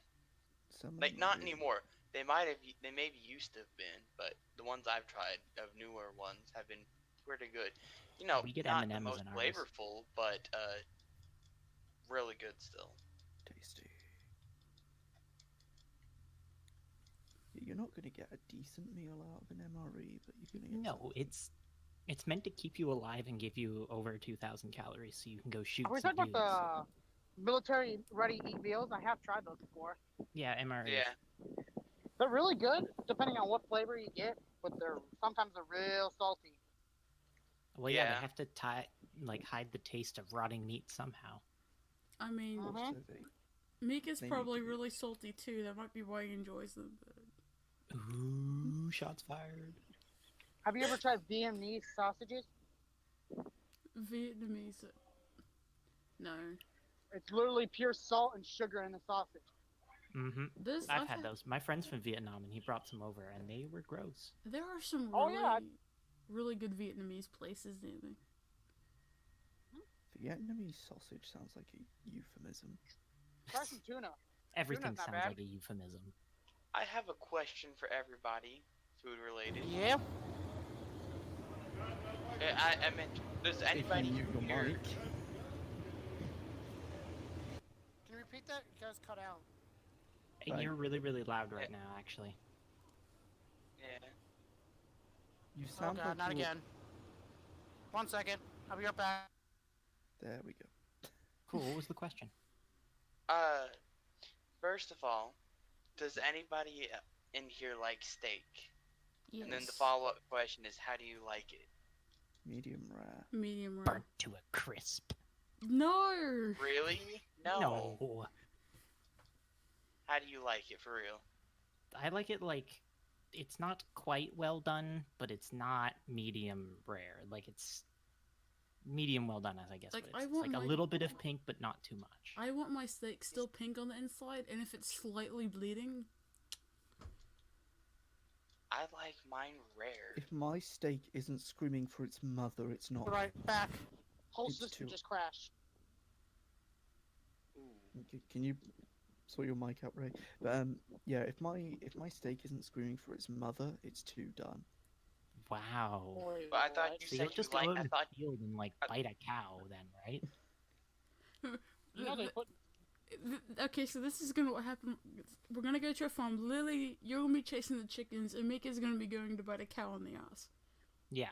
Speaker 3: Some of
Speaker 5: Like
Speaker 3: them
Speaker 5: not
Speaker 3: are really-
Speaker 5: anymore. They maybe used to have been, but the ones I've tried of newer ones have been pretty good. You know,
Speaker 2: We get
Speaker 5: not the
Speaker 2: M&Ms
Speaker 5: most
Speaker 2: in ours.
Speaker 5: flavorful, but really good still.
Speaker 3: Tasty. You're not going to get a decent meal out of an MRE, but you're going to get
Speaker 2: No,
Speaker 3: something.
Speaker 2: it's meant to keep you alive and give you over 2,000 calories, so you can go shoot
Speaker 4: Are we
Speaker 2: some
Speaker 4: talking
Speaker 2: dudes.
Speaker 4: about the military ready-eat meals? I have tried those before.
Speaker 2: Yeah, MREs.
Speaker 5: Yeah.
Speaker 4: They're really good, depending on what flavor you get, but sometimes they're real salty.
Speaker 2: Well, yeah,
Speaker 5: Yeah.
Speaker 2: they have to hide the taste of rotting meat somehow.
Speaker 1: I mean,
Speaker 4: Mhm.
Speaker 3: Also,
Speaker 1: Mika's
Speaker 3: They need
Speaker 1: probably
Speaker 3: to be-
Speaker 1: really salty too. That might be why he enjoys them. But...
Speaker 2: Ooh, shots fired.
Speaker 4: Have you ever tried Vietnamese sausages?
Speaker 1: Vietnamese. No.
Speaker 4: It's literally pure salt and sugar in the sausage.
Speaker 2: Mm-hmm.
Speaker 1: There's,
Speaker 2: I've had those. My friend's from Vietnam, and he brought some over, and they were gross.
Speaker 1: There are some
Speaker 4: Oh,
Speaker 1: really,
Speaker 4: yeah.
Speaker 1: really good Vietnamese places near me.
Speaker 3: Vietnamese sausage sounds like a euphemism.
Speaker 4: Try some tuna.
Speaker 2: Everything
Speaker 4: not
Speaker 2: sounds
Speaker 4: bad.
Speaker 2: like a euphemism.
Speaker 5: I have a question for everybody, food related.
Speaker 4: Yeah.
Speaker 5: I meant, does anybody
Speaker 3: If you mute your
Speaker 5: here?
Speaker 3: mic.
Speaker 4: Can you repeat that? You guys cut out.
Speaker 2: And
Speaker 3: Fine.
Speaker 2: you're really, really loud right now, actually.
Speaker 5: Yeah.
Speaker 3: You sound like
Speaker 4: not
Speaker 3: you're-
Speaker 4: again. 1 second. I'll be right back.
Speaker 3: There we go.
Speaker 2: Cool. What was the question?
Speaker 5: First of all, does anybody in here like steak?
Speaker 1: Yes.
Speaker 5: And then the follow-up question is, how do you like it?
Speaker 3: Medium rare.
Speaker 1: Medium rare.
Speaker 2: Burnt to a crisp.
Speaker 1: No.
Speaker 5: Really? No.
Speaker 2: No.
Speaker 5: How do you like it for real?
Speaker 2: I like it it's not quite well done, but it's not medium rare. Like it's medium well done, as I guess.
Speaker 1: Like,
Speaker 2: But
Speaker 1: I
Speaker 2: it's
Speaker 1: want
Speaker 2: like a
Speaker 1: my-
Speaker 2: little bit of pink, but not too much.
Speaker 1: I want my steak still pink on the inside, and if it's slightly bleeding,
Speaker 5: I like mine rare.
Speaker 3: If my steak isn't screaming for its mother, it's not.
Speaker 4: Right back. Whole
Speaker 3: It's
Speaker 4: system
Speaker 3: too-
Speaker 4: just crashed.
Speaker 5: Ooh.
Speaker 3: Can you sort your mic out, Ray? But yeah, if my steak isn't screaming for its mother, it's too done.
Speaker 2: Wow.
Speaker 4: Wait,
Speaker 5: But I thought
Speaker 4: what?
Speaker 5: you
Speaker 2: So
Speaker 5: said
Speaker 2: you'll just
Speaker 5: you like.
Speaker 2: go out
Speaker 5: I
Speaker 2: in
Speaker 5: thought
Speaker 2: the field and bite a cow, then, right?
Speaker 4: You know they put.
Speaker 1: Okay, so this is gonna what happen. We're gonna go to a farm. Lily, you're gonna be chasing the chickens, and Mika's gonna be going to bite a cow on the ass.
Speaker 2: Yeah,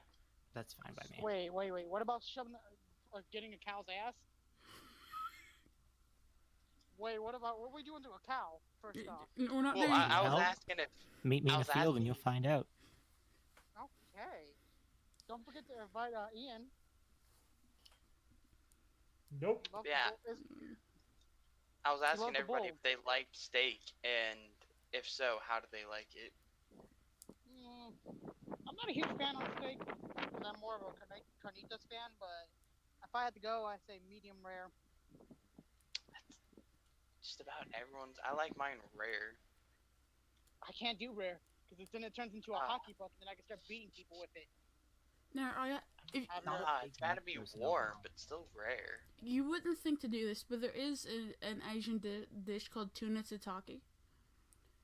Speaker 2: that's fine by me.
Speaker 4: Wait. What about shoving, getting a cow's ass? Wait, what are we doing to a cow? First off.
Speaker 1: We're not
Speaker 5: Well,
Speaker 1: doing.
Speaker 5: I was
Speaker 2: Well-
Speaker 5: asking if
Speaker 2: Meet me
Speaker 5: I
Speaker 2: in the
Speaker 5: was
Speaker 2: field and
Speaker 5: asking-
Speaker 2: you'll find out.
Speaker 4: Okay. Don't forget to invite Ian.
Speaker 6: Nope.
Speaker 4: Love
Speaker 5: Yeah.
Speaker 4: the- is-
Speaker 5: I was asking
Speaker 4: the
Speaker 5: everybody
Speaker 4: bowl.
Speaker 5: if they liked steak, and if so, how do they like it?
Speaker 4: I'm not a huge fan of steak because I'm more of a carnitas fan, but if I had to go, I'd say medium rare.
Speaker 5: Just about everyone's. I like mine rare.
Speaker 4: I can't do rare because then it turns into a
Speaker 5: Ah.
Speaker 4: hockey puck, and then I can start beating people with it.
Speaker 1: Now, if,
Speaker 4: I've
Speaker 2: Not
Speaker 4: never-
Speaker 2: a big
Speaker 5: It's gotta be
Speaker 2: Mexican
Speaker 5: warm,
Speaker 2: overall.
Speaker 5: but still rare.
Speaker 1: you wouldn't think to do this, but there is an Asian dish called tuna tataki.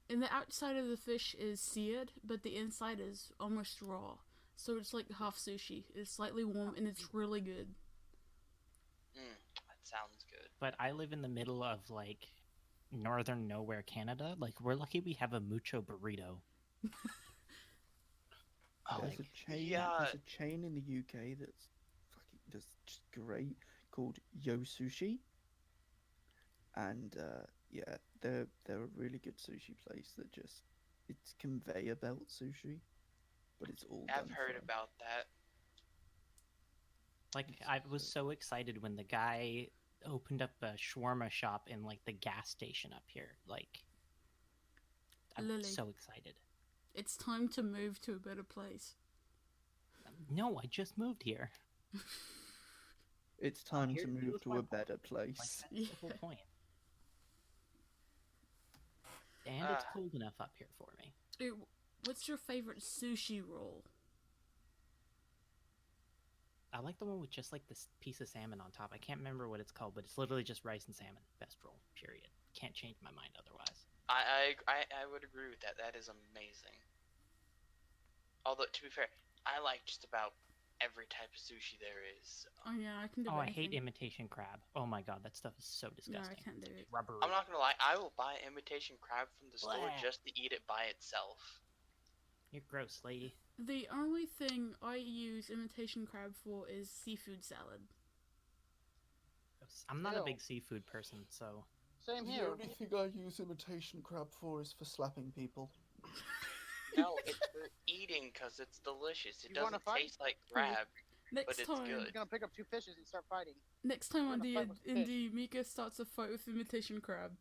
Speaker 1: And the outside of the fish is seared, but the inside is almost raw. So it's like half sushi. It's slightly warm, and it's really good.
Speaker 5: That sounds good.
Speaker 2: But I live in the middle of like northern nowhere Canada. Like we're lucky we have a mucho burrito.
Speaker 3: There's
Speaker 2: Like,
Speaker 3: a chain.
Speaker 5: yeah.
Speaker 3: There's a chain in the UK that's just great called Yo Sushi, and yeah, they're a really good sushi place that just it's conveyor belt sushi, but it's all.
Speaker 5: I've
Speaker 3: done
Speaker 5: heard
Speaker 3: from-
Speaker 5: about that.
Speaker 2: like
Speaker 3: It's
Speaker 2: I was
Speaker 3: good.
Speaker 2: so excited when the guy opened up a shawarma shop in like the gas station up here. Like I'm
Speaker 1: Lily.
Speaker 2: so excited.
Speaker 1: It's time to move to a better place.
Speaker 2: No, I just moved here.
Speaker 3: It's time
Speaker 2: here-
Speaker 3: to move
Speaker 2: here's
Speaker 3: to
Speaker 2: my
Speaker 3: a
Speaker 2: point.
Speaker 3: better
Speaker 2: Like
Speaker 3: place.
Speaker 2: that's
Speaker 1: Yeah.
Speaker 2: the whole point. And it's
Speaker 5: Ah.
Speaker 2: cold enough up here for me.
Speaker 1: What's your favorite sushi roll?
Speaker 2: I like the one with just like this piece of salmon on top. I can't remember what it's called, but it's literally just rice and salmon. Best roll, period. Can't change my mind otherwise.
Speaker 5: I would agree with that. That is amazing. Although to be fair, I like just about every type of sushi there is.
Speaker 1: Oh yeah, I can do
Speaker 2: Oh, I
Speaker 1: anything.
Speaker 2: hate imitation crab. Oh my god, that stuff is so
Speaker 1: No,
Speaker 2: disgusting.
Speaker 1: I can't do it.
Speaker 2: Rubbery.
Speaker 5: I'm not gonna lie, I will buy imitation crab from the store
Speaker 2: Blah.
Speaker 5: just to eat it by itself.
Speaker 2: You're gross, lady.
Speaker 1: The only thing I use imitation crab for is seafood salad.
Speaker 2: Gross. I'm not a
Speaker 4: Ew.
Speaker 2: big seafood person, so
Speaker 4: Same
Speaker 3: The
Speaker 4: here.
Speaker 3: only thing I use imitation crab for is for slapping people.
Speaker 5: No, it's for eating because it's delicious. It
Speaker 4: You wanna
Speaker 5: doesn't
Speaker 4: fight?
Speaker 5: taste like crab.
Speaker 1: Next
Speaker 5: it's
Speaker 1: time,
Speaker 5: good.
Speaker 4: He's gonna pick up 2 fishes and start fighting.
Speaker 1: next time
Speaker 4: We're gonna fight with fish.
Speaker 1: Indy Mika starts a fight with imitation crab.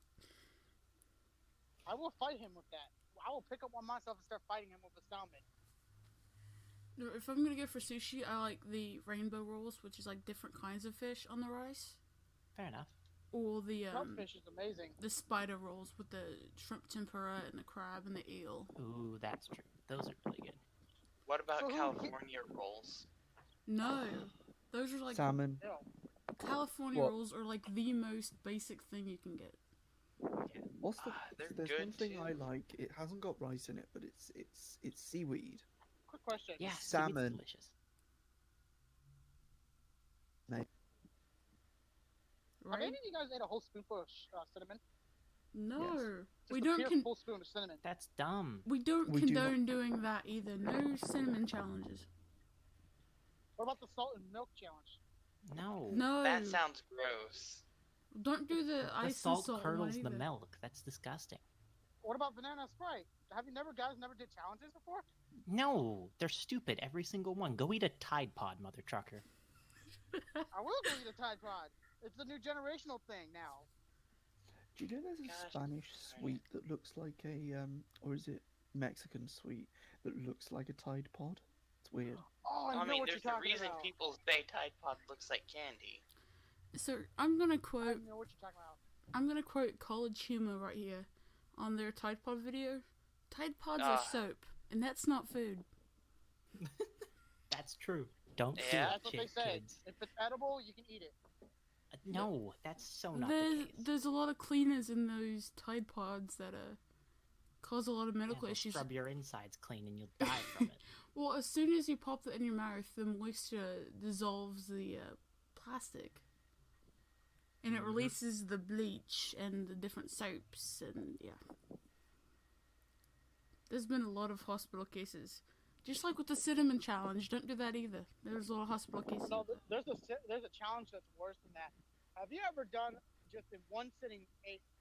Speaker 4: I will fight him with that. I will pick up one myself and start fighting him with a salmon.
Speaker 1: No, if I'm gonna go for sushi, I like the rainbow rolls, which is like different kinds of fish on the rice,
Speaker 2: fair enough.
Speaker 1: or the
Speaker 4: Shellfish is amazing.
Speaker 1: the spider rolls with the shrimp tempura and the crab and the eel.
Speaker 2: Ooh, that's true. Those are really good.
Speaker 5: What about
Speaker 4: So who-
Speaker 5: California rolls?
Speaker 1: No, those are like
Speaker 3: Salmon.
Speaker 4: Ew.
Speaker 1: California
Speaker 3: What?
Speaker 1: rolls are like the most basic thing you can get.
Speaker 3: What's the?
Speaker 5: They're
Speaker 3: There's
Speaker 5: good
Speaker 3: one thing I
Speaker 5: too.
Speaker 3: like. It hasn't got rice in it, but it's seaweed.
Speaker 4: Quick question.
Speaker 2: Yeah,
Speaker 3: Salmon.
Speaker 2: seaweed's delicious.
Speaker 4: Have
Speaker 1: Right?
Speaker 4: any of you guys ate a whole spoonful of cinnamon?
Speaker 1: No,
Speaker 4: Just
Speaker 1: we
Speaker 4: a
Speaker 1: don't.
Speaker 4: pure full spoon of cinnamon.
Speaker 2: That's dumb.
Speaker 1: We don't
Speaker 3: We do not-
Speaker 1: condone doing that either. No cinnamon challenges.
Speaker 4: What about the salt and milk challenge?
Speaker 2: No.
Speaker 1: No,
Speaker 5: That sounds gross.
Speaker 1: don't do the
Speaker 2: The
Speaker 1: ice and
Speaker 2: salt
Speaker 1: salt
Speaker 2: curdles
Speaker 1: one
Speaker 2: the
Speaker 1: either.
Speaker 2: milk. That's disgusting.
Speaker 4: What about banana Sprite? Have you guys never did challenges before?
Speaker 2: No, they're stupid. Every single one. Go eat a Tide Pod, mother trucker.
Speaker 4: I will go eat a Tide Pod. It's the new generational thing now.
Speaker 3: Do you know there's a
Speaker 5: Gosh,
Speaker 3: Spanish
Speaker 5: sorry.
Speaker 3: sweet that looks like a or is it Mexican sweet that looks like a Tide Pod? It's weird.
Speaker 4: Oh, I,
Speaker 5: I
Speaker 4: know
Speaker 5: mean,
Speaker 4: what you're
Speaker 5: there's a
Speaker 4: talking
Speaker 5: reason
Speaker 4: about.
Speaker 5: people say Tide Pod looks like candy.
Speaker 1: So I'm gonna
Speaker 4: I
Speaker 1: quote.
Speaker 4: know what you're talking about.
Speaker 1: I'm gonna quote College Humor right here on their Tide Pod video. Tide Pods are
Speaker 5: Ah.
Speaker 1: soap, and that's not food.
Speaker 2: That's true. Don't
Speaker 5: Yeah.
Speaker 2: do
Speaker 4: That's
Speaker 2: it,
Speaker 4: what they say.
Speaker 2: kids.
Speaker 4: If it's edible, you can eat it.
Speaker 2: No, that's so not
Speaker 1: There's
Speaker 2: the case.
Speaker 1: there's a lot of cleaners in those Tide Pods that cause a lot of
Speaker 2: Yeah,
Speaker 1: medical
Speaker 2: they'll
Speaker 1: issues.
Speaker 2: Scrub your insides clean and you'll die from it.
Speaker 1: Well, as soon as you pop it in your mouth, the moisture dissolves the plastic, and it
Speaker 2: Mhm.
Speaker 1: releases the bleach and the different soaps, and yeah. There's been a lot of hospital cases. Just like with the cinnamon challenge, don't do that either. There's a lot of hospital cases.
Speaker 4: No,
Speaker 1: with that.
Speaker 4: there's a challenge that's worse than that. Have you ever done just in one sitting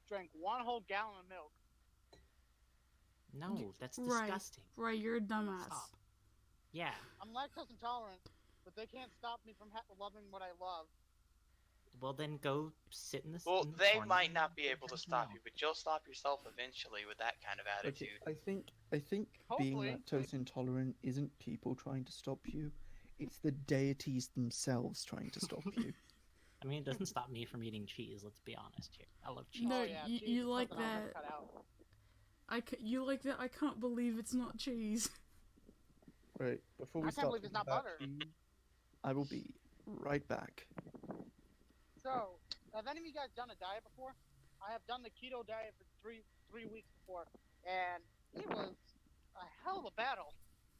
Speaker 4: drank 1 whole gallon of milk?
Speaker 2: No, that's
Speaker 1: Right.
Speaker 2: disgusting.
Speaker 1: Right, you're a dumbass.
Speaker 2: Stop. Yeah.
Speaker 4: I'm lactose intolerant, but they can't stop me from loving what I love.
Speaker 2: Well, then go sit in the.
Speaker 5: Well,
Speaker 2: in the
Speaker 5: they
Speaker 2: corner
Speaker 5: might
Speaker 2: and
Speaker 5: not be able to
Speaker 2: drink
Speaker 5: stop
Speaker 2: milk.
Speaker 5: you, but you'll stop yourself eventually with that kind of
Speaker 3: Okay,
Speaker 5: attitude.
Speaker 3: I think being
Speaker 4: Hopefully.
Speaker 3: lactose intolerant isn't people trying to stop you. It's the deities themselves trying to stop you.
Speaker 2: I mean, it doesn't stop me from eating cheese. Let's be honest here. I love cheese.
Speaker 1: No,
Speaker 4: Oh, yeah,
Speaker 1: you-
Speaker 4: cheese
Speaker 1: you
Speaker 4: is
Speaker 1: like
Speaker 4: something I'll
Speaker 1: that.
Speaker 4: cut out.
Speaker 1: You like that? I can't believe it's not cheese.
Speaker 3: Right. Before we
Speaker 4: I can't
Speaker 3: start
Speaker 4: believe it's
Speaker 3: talking
Speaker 4: not
Speaker 3: about
Speaker 4: butter.
Speaker 3: food, I will be right back.
Speaker 4: So, have any of you guys done a diet before? I have done the keto diet for three weeks before, and it was a hell of a battle.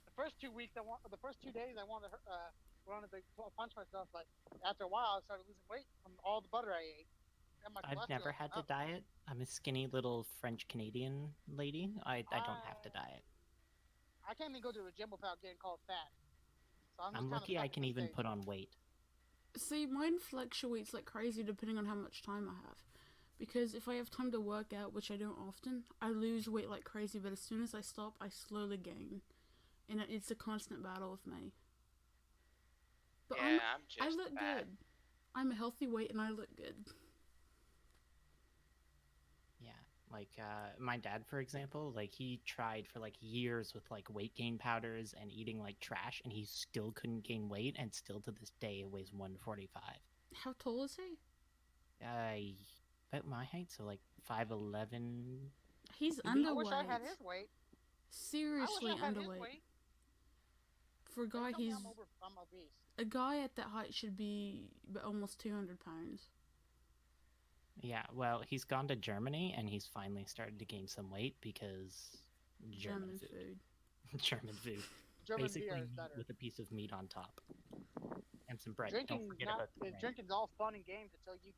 Speaker 4: The first 2 weeks, the first 2 days, I wanted to punch myself, but after a while, I started losing weight from all the butter I ate. And my
Speaker 2: I've never
Speaker 4: cholesterol
Speaker 2: had
Speaker 4: went
Speaker 2: to
Speaker 4: up.
Speaker 2: diet. I'm a skinny little French Canadian lady. I don't have to diet.
Speaker 4: I can't even go to the gym without getting called fat. So I'm just
Speaker 2: I'm
Speaker 4: kind
Speaker 2: lucky
Speaker 4: of
Speaker 2: I
Speaker 4: stuck at
Speaker 2: can
Speaker 4: this
Speaker 2: even
Speaker 4: stage.
Speaker 2: put on weight.
Speaker 1: See, mine fluctuates like crazy depending on how much time I have. Because if I have time to work out, which I don't often, I lose weight like crazy, but as soon as I stop, I slowly gain. And it's a constant battle with me. But
Speaker 5: Yeah, I'm
Speaker 1: I
Speaker 5: just
Speaker 1: look
Speaker 5: fat.
Speaker 1: good. I'm a healthy weight and I look good.
Speaker 2: Yeah, like my dad, for example, like he tried for like years with like weight gain powders and eating like trash, and he still couldn't gain weight, and still to this day weighs 145.
Speaker 1: How tall is he?
Speaker 2: About my height, so like 5'11".
Speaker 1: He's
Speaker 2: Maybe?
Speaker 4: I wish I had
Speaker 1: underweight.
Speaker 4: his weight.
Speaker 1: Seriously
Speaker 4: I wish I had his
Speaker 1: underweight.
Speaker 4: weight.
Speaker 1: For a guy,
Speaker 4: Don't tell me
Speaker 1: he's
Speaker 4: I'm obese.
Speaker 1: a guy at that height should be almost 200 pounds.
Speaker 2: Yeah, well, he's gone to Germany, and he's finally started to gain some weight because German food. German food.
Speaker 4: German
Speaker 2: Basically
Speaker 4: beer is
Speaker 2: meat
Speaker 4: better.
Speaker 2: with a piece of meat on top. And some bread. Don't
Speaker 4: Drinking's
Speaker 2: forget
Speaker 4: not.
Speaker 2: about the bread.
Speaker 4: Drinking's all fun and games until you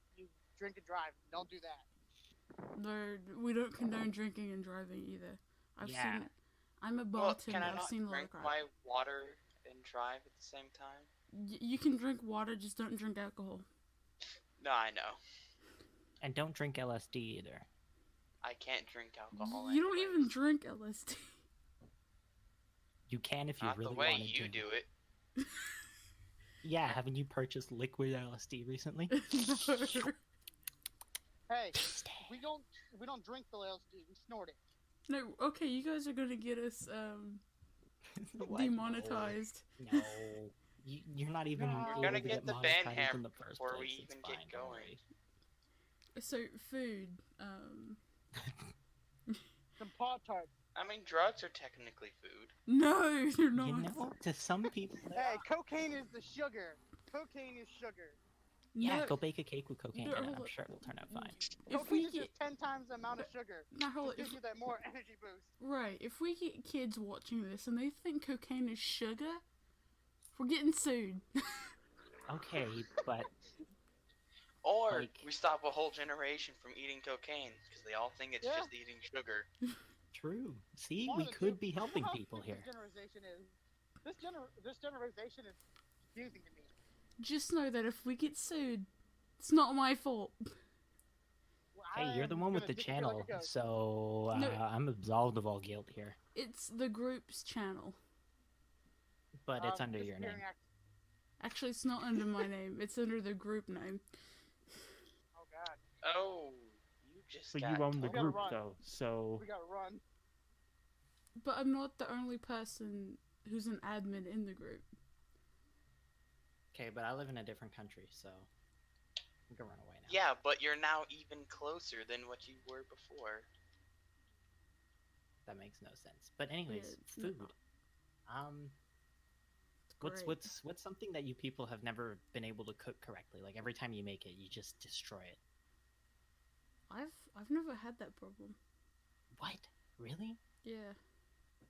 Speaker 4: drink and drive. Don't do that.
Speaker 1: No, we don't condone drinking and driving either.
Speaker 2: Yeah.
Speaker 1: I'm a
Speaker 5: Well,
Speaker 1: bartender.
Speaker 5: can I
Speaker 1: I've
Speaker 5: not
Speaker 1: seen a lot
Speaker 5: drink
Speaker 1: of crap.
Speaker 5: my water and drive at the same time?
Speaker 1: You can drink water, just don't drink alcohol.
Speaker 5: No, I know.
Speaker 2: And don't drink LSD either.
Speaker 5: I can't drink alcohol.
Speaker 1: You don't
Speaker 5: anyways.
Speaker 1: even drink LSD.
Speaker 2: You can if you
Speaker 5: Not
Speaker 2: really
Speaker 5: the way
Speaker 2: wanted
Speaker 5: you
Speaker 2: to.
Speaker 5: do it.
Speaker 2: Yeah, haven't you purchased liquid LSD recently?
Speaker 1: No.
Speaker 4: Hey, we don't drink the LSD. We snort it.
Speaker 1: No, okay, you guys are gonna get us
Speaker 2: What?
Speaker 1: demonetized.
Speaker 2: No. You're not even
Speaker 4: No.
Speaker 2: able
Speaker 5: We're gonna
Speaker 2: to
Speaker 5: get the
Speaker 2: monetized
Speaker 5: ban
Speaker 2: in
Speaker 5: hammer
Speaker 2: the first
Speaker 5: before
Speaker 2: place.
Speaker 5: we
Speaker 2: It's
Speaker 5: even
Speaker 2: fine,
Speaker 5: get
Speaker 2: don't
Speaker 5: going.
Speaker 2: worry.
Speaker 1: So food,
Speaker 4: Some Pop Tarts.
Speaker 5: I mean, drugs are technically food.
Speaker 1: no, they're not.
Speaker 2: You know, to some people, they
Speaker 4: Hey,
Speaker 2: are.
Speaker 4: cocaine is the sugar. Cocaine is sugar.
Speaker 2: Yeah,
Speaker 1: No,
Speaker 2: go bake a cake with cocaine
Speaker 1: No,
Speaker 2: in it.
Speaker 1: hold
Speaker 2: I'm
Speaker 1: on.
Speaker 2: sure it'll turn out fine.
Speaker 1: if
Speaker 4: Cocaine
Speaker 1: we
Speaker 4: is
Speaker 1: get
Speaker 4: just 10 times the amount of sugar.
Speaker 1: now, hold
Speaker 4: Just
Speaker 1: on,
Speaker 4: gives you that more energy boost.
Speaker 1: right, if we get kids watching this and they think cocaine is sugar, we're getting sued.
Speaker 2: Okay, but
Speaker 5: Or
Speaker 2: Like-
Speaker 5: we stop a whole generation from eating cocaine because they all think it's
Speaker 4: Yeah.
Speaker 5: just eating sugar.
Speaker 2: true. See,
Speaker 4: One
Speaker 2: we
Speaker 4: of the
Speaker 2: could
Speaker 4: two.
Speaker 2: be helping
Speaker 4: You know how
Speaker 2: people
Speaker 4: stupid
Speaker 2: here.
Speaker 4: This generation is. This generation is confusing to me.
Speaker 1: Just know that if we get sued, it's not my fault.
Speaker 2: Hey, you're the one with the channel, so
Speaker 1: No.
Speaker 2: I'm absolved of all guilt here.
Speaker 1: It's the group's channel.
Speaker 2: But it's under your name.
Speaker 1: Actually, it's not under my name. It's under the group name.
Speaker 4: Oh God,
Speaker 5: Oh, you just
Speaker 6: But
Speaker 5: got
Speaker 6: you own the
Speaker 4: We gotta
Speaker 6: group,
Speaker 4: run.
Speaker 6: though, so
Speaker 4: we gotta run.
Speaker 1: But I'm not the only person who's an admin in the group.
Speaker 2: Okay, but I live in a different country, so you can run away now.
Speaker 5: Yeah, but you're now even closer than what you were before.
Speaker 2: That makes no sense. But anyways,
Speaker 1: Yeah, no.
Speaker 2: food.
Speaker 1: It's great.
Speaker 2: What's something that you people have never been able to cook correctly? Like every time you make it, you just destroy it.
Speaker 1: I've never had that problem.
Speaker 2: What? Really?
Speaker 1: Yeah.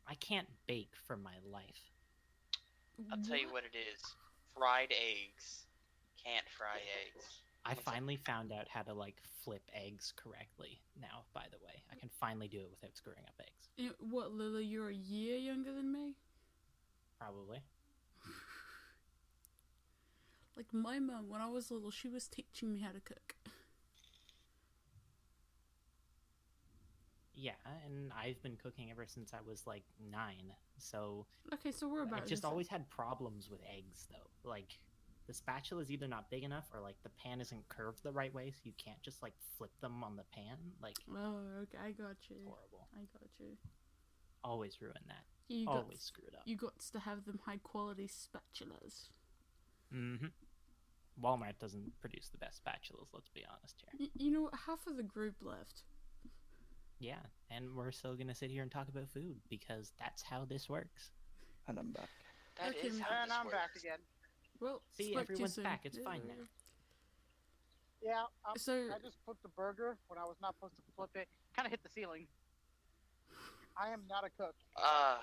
Speaker 2: I can't bake for my life.
Speaker 5: I'll tell you what it is. Fried eggs. Can't fry eggs.
Speaker 2: I
Speaker 5: It's a-
Speaker 2: finally found out how to like flip eggs correctly now, by the way. I can finally do it without screwing up eggs.
Speaker 1: What, Lily? You're a year younger than me.
Speaker 2: Probably.
Speaker 1: Like my mum, when I was little, she was teaching me how to cook.
Speaker 2: Yeah, and I've been cooking ever since I was like 9. So
Speaker 1: Okay, so we're about.
Speaker 2: I've just always had problems with eggs, though. Like, the spatula is either not big enough or, like, the pan isn't curved the right way, so you can't just, like, flip them on the pan. Like,
Speaker 1: Oh, okay, I got you.
Speaker 2: horrible.
Speaker 1: I got you.
Speaker 2: Always ruin that.
Speaker 1: You
Speaker 2: Always
Speaker 1: got
Speaker 2: screw it up.
Speaker 1: you got to have them high quality spatulas.
Speaker 2: Mm-hmm. Walmart doesn't produce the best spatulas, let's be honest here.
Speaker 1: You know what? Half of the group left.
Speaker 2: Yeah, and we're still gonna sit here and talk about food, because that's how this works.
Speaker 3: And I'm back.
Speaker 5: That
Speaker 1: Okay,
Speaker 5: is how
Speaker 4: And
Speaker 5: this
Speaker 4: I'm back
Speaker 5: works.
Speaker 4: again.
Speaker 1: Well,
Speaker 2: See,
Speaker 1: spoke too
Speaker 2: everyone's
Speaker 1: soon.
Speaker 2: back. It's fine now.
Speaker 4: Yeah,
Speaker 1: So,
Speaker 4: I just flipped the burger when I was not supposed to flip it. Kind of hit the ceiling. I am not a cook.
Speaker 2: I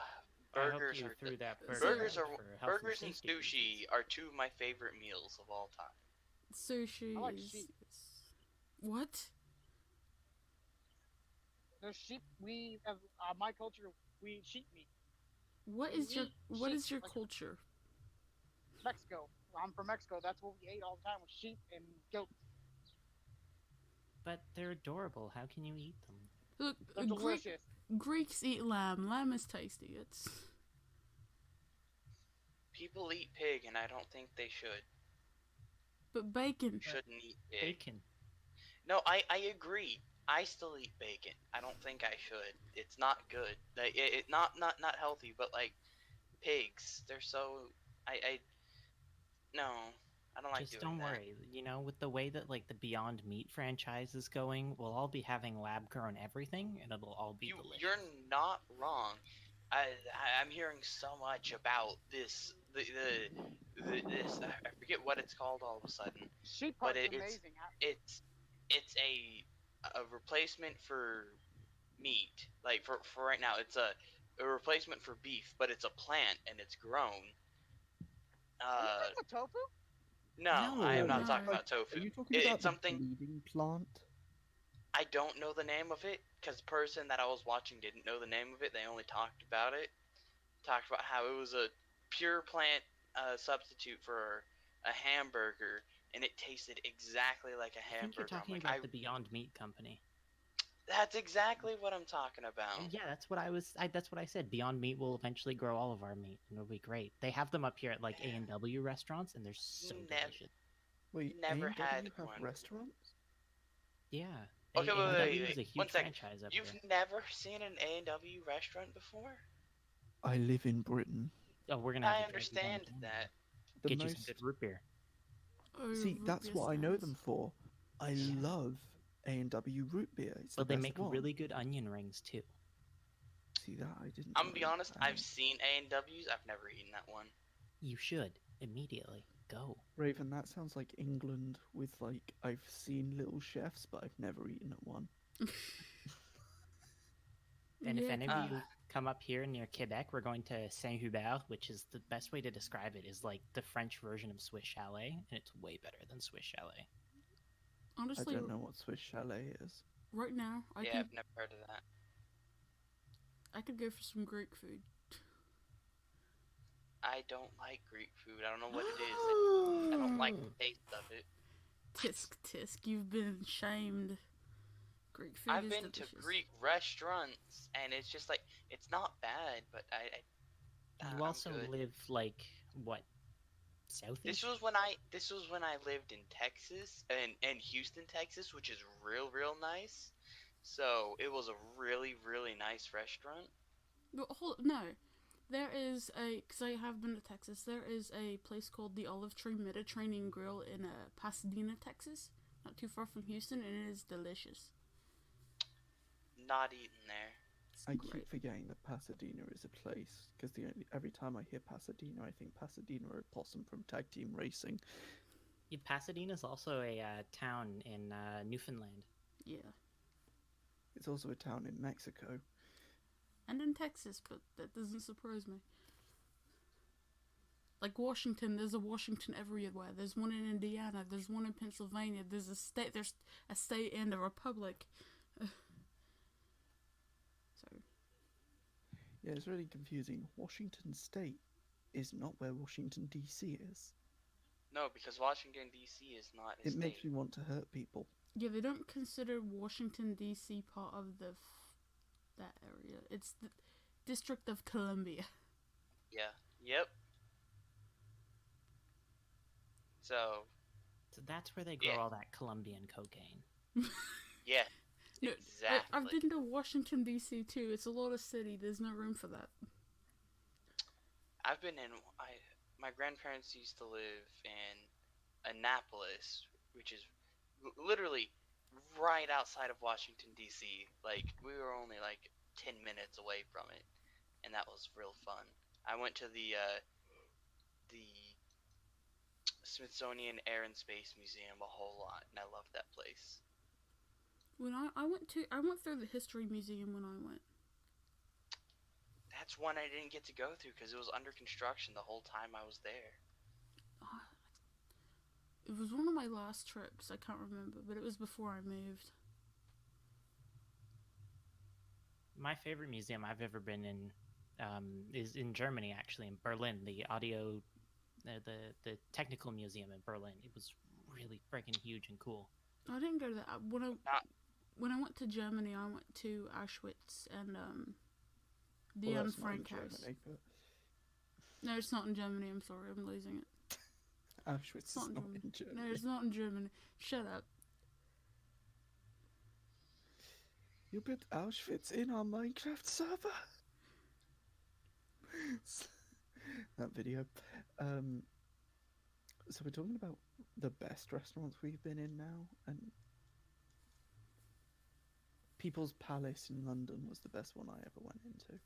Speaker 2: hope
Speaker 5: Burgers
Speaker 2: you
Speaker 5: are
Speaker 2: threw that burger
Speaker 5: burgers
Speaker 2: out
Speaker 5: are
Speaker 2: for health
Speaker 5: burgers and
Speaker 2: safety
Speaker 5: sushi
Speaker 2: reasons.
Speaker 5: are two of my favorite meals of all time.
Speaker 1: sushi
Speaker 4: I like
Speaker 1: is...
Speaker 4: sheep.
Speaker 1: What?
Speaker 4: There's sheep. We, as my culture, we eat sheep meat.
Speaker 1: What
Speaker 4: We
Speaker 1: is your
Speaker 4: eat
Speaker 1: what
Speaker 4: sheep,
Speaker 1: is your
Speaker 4: like-
Speaker 1: culture?
Speaker 4: Mexico. I'm from Mexico. That's what we ate all the time was sheep and goat.
Speaker 2: But they're adorable. How can you eat them?
Speaker 1: Look,
Speaker 4: They're delicious.
Speaker 1: Greeks eat lamb. Lamb is tasty. It's
Speaker 5: People eat pig, and I don't think they should.
Speaker 1: but bacon.
Speaker 5: Shouldn't eat pig.
Speaker 2: Bacon.
Speaker 5: No, I agree. I still eat bacon. I don't think I should. It's not good. Like, it not healthy, but like pigs, they're so no, I don't like
Speaker 2: Just
Speaker 5: doing
Speaker 2: don't
Speaker 5: that.
Speaker 2: worry. You know, with the way that like the Beyond Meat franchise is going, we'll all be having lab-grown everything, and it'll all be delicious.
Speaker 5: You're not wrong. I'm hearing so much about this this I forget what it's called all of a sudden.
Speaker 4: Sheep
Speaker 5: But
Speaker 4: part's
Speaker 5: it's
Speaker 4: amazing.
Speaker 5: it's a replacement for meat. Like for right now, it's a replacement for beef, but it's a plant and it's grown.
Speaker 4: Are you talking about tofu?
Speaker 5: No,
Speaker 2: No.
Speaker 5: I am not
Speaker 1: No.
Speaker 5: talking about
Speaker 3: Are
Speaker 5: tofu.
Speaker 3: you talking
Speaker 5: It's
Speaker 3: about the
Speaker 5: something
Speaker 3: bleeding plant?
Speaker 5: I don't know the name of it because the person that I was watching didn't know the name of it. They only talked about it. Talked about how it was a pure plant substitute for a hamburger, and it tasted exactly like a
Speaker 2: I think
Speaker 5: hamburger.
Speaker 2: you're talking
Speaker 5: I'm like,
Speaker 2: about the Beyond Meat company.
Speaker 5: that's exactly what I'm talking about.
Speaker 2: Yeah, that's what that's what I said. Beyond Meat will eventually grow all of our meat, and it'll be great. They have them up here at like A&W restaurants, and they're so
Speaker 5: Nev-
Speaker 2: delicious.
Speaker 3: Wait,
Speaker 5: Never
Speaker 3: A&W
Speaker 5: had
Speaker 3: have
Speaker 5: one.
Speaker 3: restaurants?
Speaker 2: Yeah.
Speaker 5: Okay, wait,
Speaker 2: A&W is a
Speaker 5: wait.
Speaker 2: huge
Speaker 5: 1 second.
Speaker 2: franchise up
Speaker 5: You've
Speaker 2: here.
Speaker 5: never seen an A&W restaurant before?
Speaker 3: I live in Britain.
Speaker 2: Oh, we're gonna have
Speaker 5: I
Speaker 2: to drag you down
Speaker 5: understand
Speaker 2: to Canada.
Speaker 5: that.
Speaker 3: The
Speaker 2: Get you some
Speaker 3: most...
Speaker 2: good root beer.
Speaker 1: Oh,
Speaker 3: See,
Speaker 1: root
Speaker 3: that's
Speaker 1: beer
Speaker 3: what I know
Speaker 1: stands.
Speaker 3: them for. I
Speaker 2: Yeah.
Speaker 3: love A&W root beer. It's
Speaker 2: But
Speaker 3: the
Speaker 2: they
Speaker 3: best
Speaker 2: make
Speaker 3: one.
Speaker 2: really good onion rings too.
Speaker 3: See that? I didn't.
Speaker 5: I'm
Speaker 3: know
Speaker 5: gonna be
Speaker 3: that.
Speaker 5: honest, I've seen A&Ws. I've never eaten that one.
Speaker 2: You should immediately go.
Speaker 3: Raven, that sounds like England with like I've seen little chefs, but I've never eaten at one.
Speaker 2: And if
Speaker 1: Yeah,
Speaker 2: any
Speaker 5: Ah.
Speaker 2: of you come up here near Quebec, we're going to Saint-Hubert, which is the best way to describe it is like the French version of Swiss Chalet, and it's way better than Swiss Chalet.
Speaker 1: honestly,
Speaker 3: I don't know what Swiss chalet is.
Speaker 1: right now,
Speaker 5: Yeah, I've never heard of that.
Speaker 1: I could go for some Greek food.
Speaker 5: I don't like Greek food. I don't know what it is. I don't like the taste of it.
Speaker 1: Tisk tisk, you've been shamed. Greek food
Speaker 5: I've
Speaker 1: is
Speaker 5: been
Speaker 1: delicious.
Speaker 5: to Greek restaurants, and it's just like it's not bad, but
Speaker 2: You
Speaker 5: I'm
Speaker 2: also
Speaker 5: good.
Speaker 2: live like what? Southeast?
Speaker 5: This was when I lived in Texas and Houston, Texas, which is real nice. So it was a really nice restaurant.
Speaker 1: But no, there is because I have been to Texas. There is a place called the Olive Tree Mediterranean Grill in Pasadena, Texas, not too far from Houston, and it is delicious.
Speaker 5: Not eaten there.
Speaker 1: It's
Speaker 3: I
Speaker 1: great.
Speaker 3: keep forgetting that Pasadena is a place because every time I hear Pasadena, I think Pasadena or Possum from Tag Team Racing.
Speaker 2: Yeah, Pasadena is also a town in Newfoundland.
Speaker 1: Yeah,
Speaker 3: It's also a town in Mexico.
Speaker 1: and in Texas, but that doesn't surprise me. Like Washington, there's a Washington everywhere. There's one in Indiana. There's one in Pennsylvania. There's a state. There's a state and a republic. So
Speaker 3: Yeah, it's really confusing. Washington State is not where Washington DC is.
Speaker 5: No, because Washington D.C. is not a
Speaker 3: It
Speaker 5: state.
Speaker 3: makes me want to hurt people.
Speaker 1: yeah, they don't consider Washington D.C. part of that area. It's the District of Columbia.
Speaker 5: Yeah. Yep. So
Speaker 2: So that's where they grow
Speaker 5: Yeah.
Speaker 2: all that Colombian cocaine.
Speaker 5: yeah,
Speaker 1: No,
Speaker 5: exactly.
Speaker 1: I've been to Washington D.C. too. It's a lot of city. There's no room for that.
Speaker 5: I've been in. My grandparents used to live in Annapolis, which is literally right outside of Washington D.C. Like we were only like 10 minutes away from it, and that was real fun. I went to the Smithsonian Air and Space Museum a whole lot, and I loved that place.
Speaker 1: When I went through the history museum when I went.
Speaker 5: That's one I didn't get to go through because it was under construction the whole time I was there.
Speaker 1: It was one of my last trips. I can't remember, but it was before I moved.
Speaker 2: My favorite museum I've ever been in is in Germany, actually, in Berlin. The the technical museum in Berlin. It was really freaking huge and cool.
Speaker 1: I didn't go to that. When I went to Germany, I went to Auschwitz and the Anne Frank house.
Speaker 3: Germany, but
Speaker 1: No, it's not in Germany. I'm sorry, I'm losing it.
Speaker 3: Auschwitz is not in Germany.
Speaker 1: No, it's not in Germany. Shut up.
Speaker 3: You put Auschwitz in our Minecraft server? That video. So we're talking about the best restaurants we've been in now, and People's Palace in London was the best one I ever went into.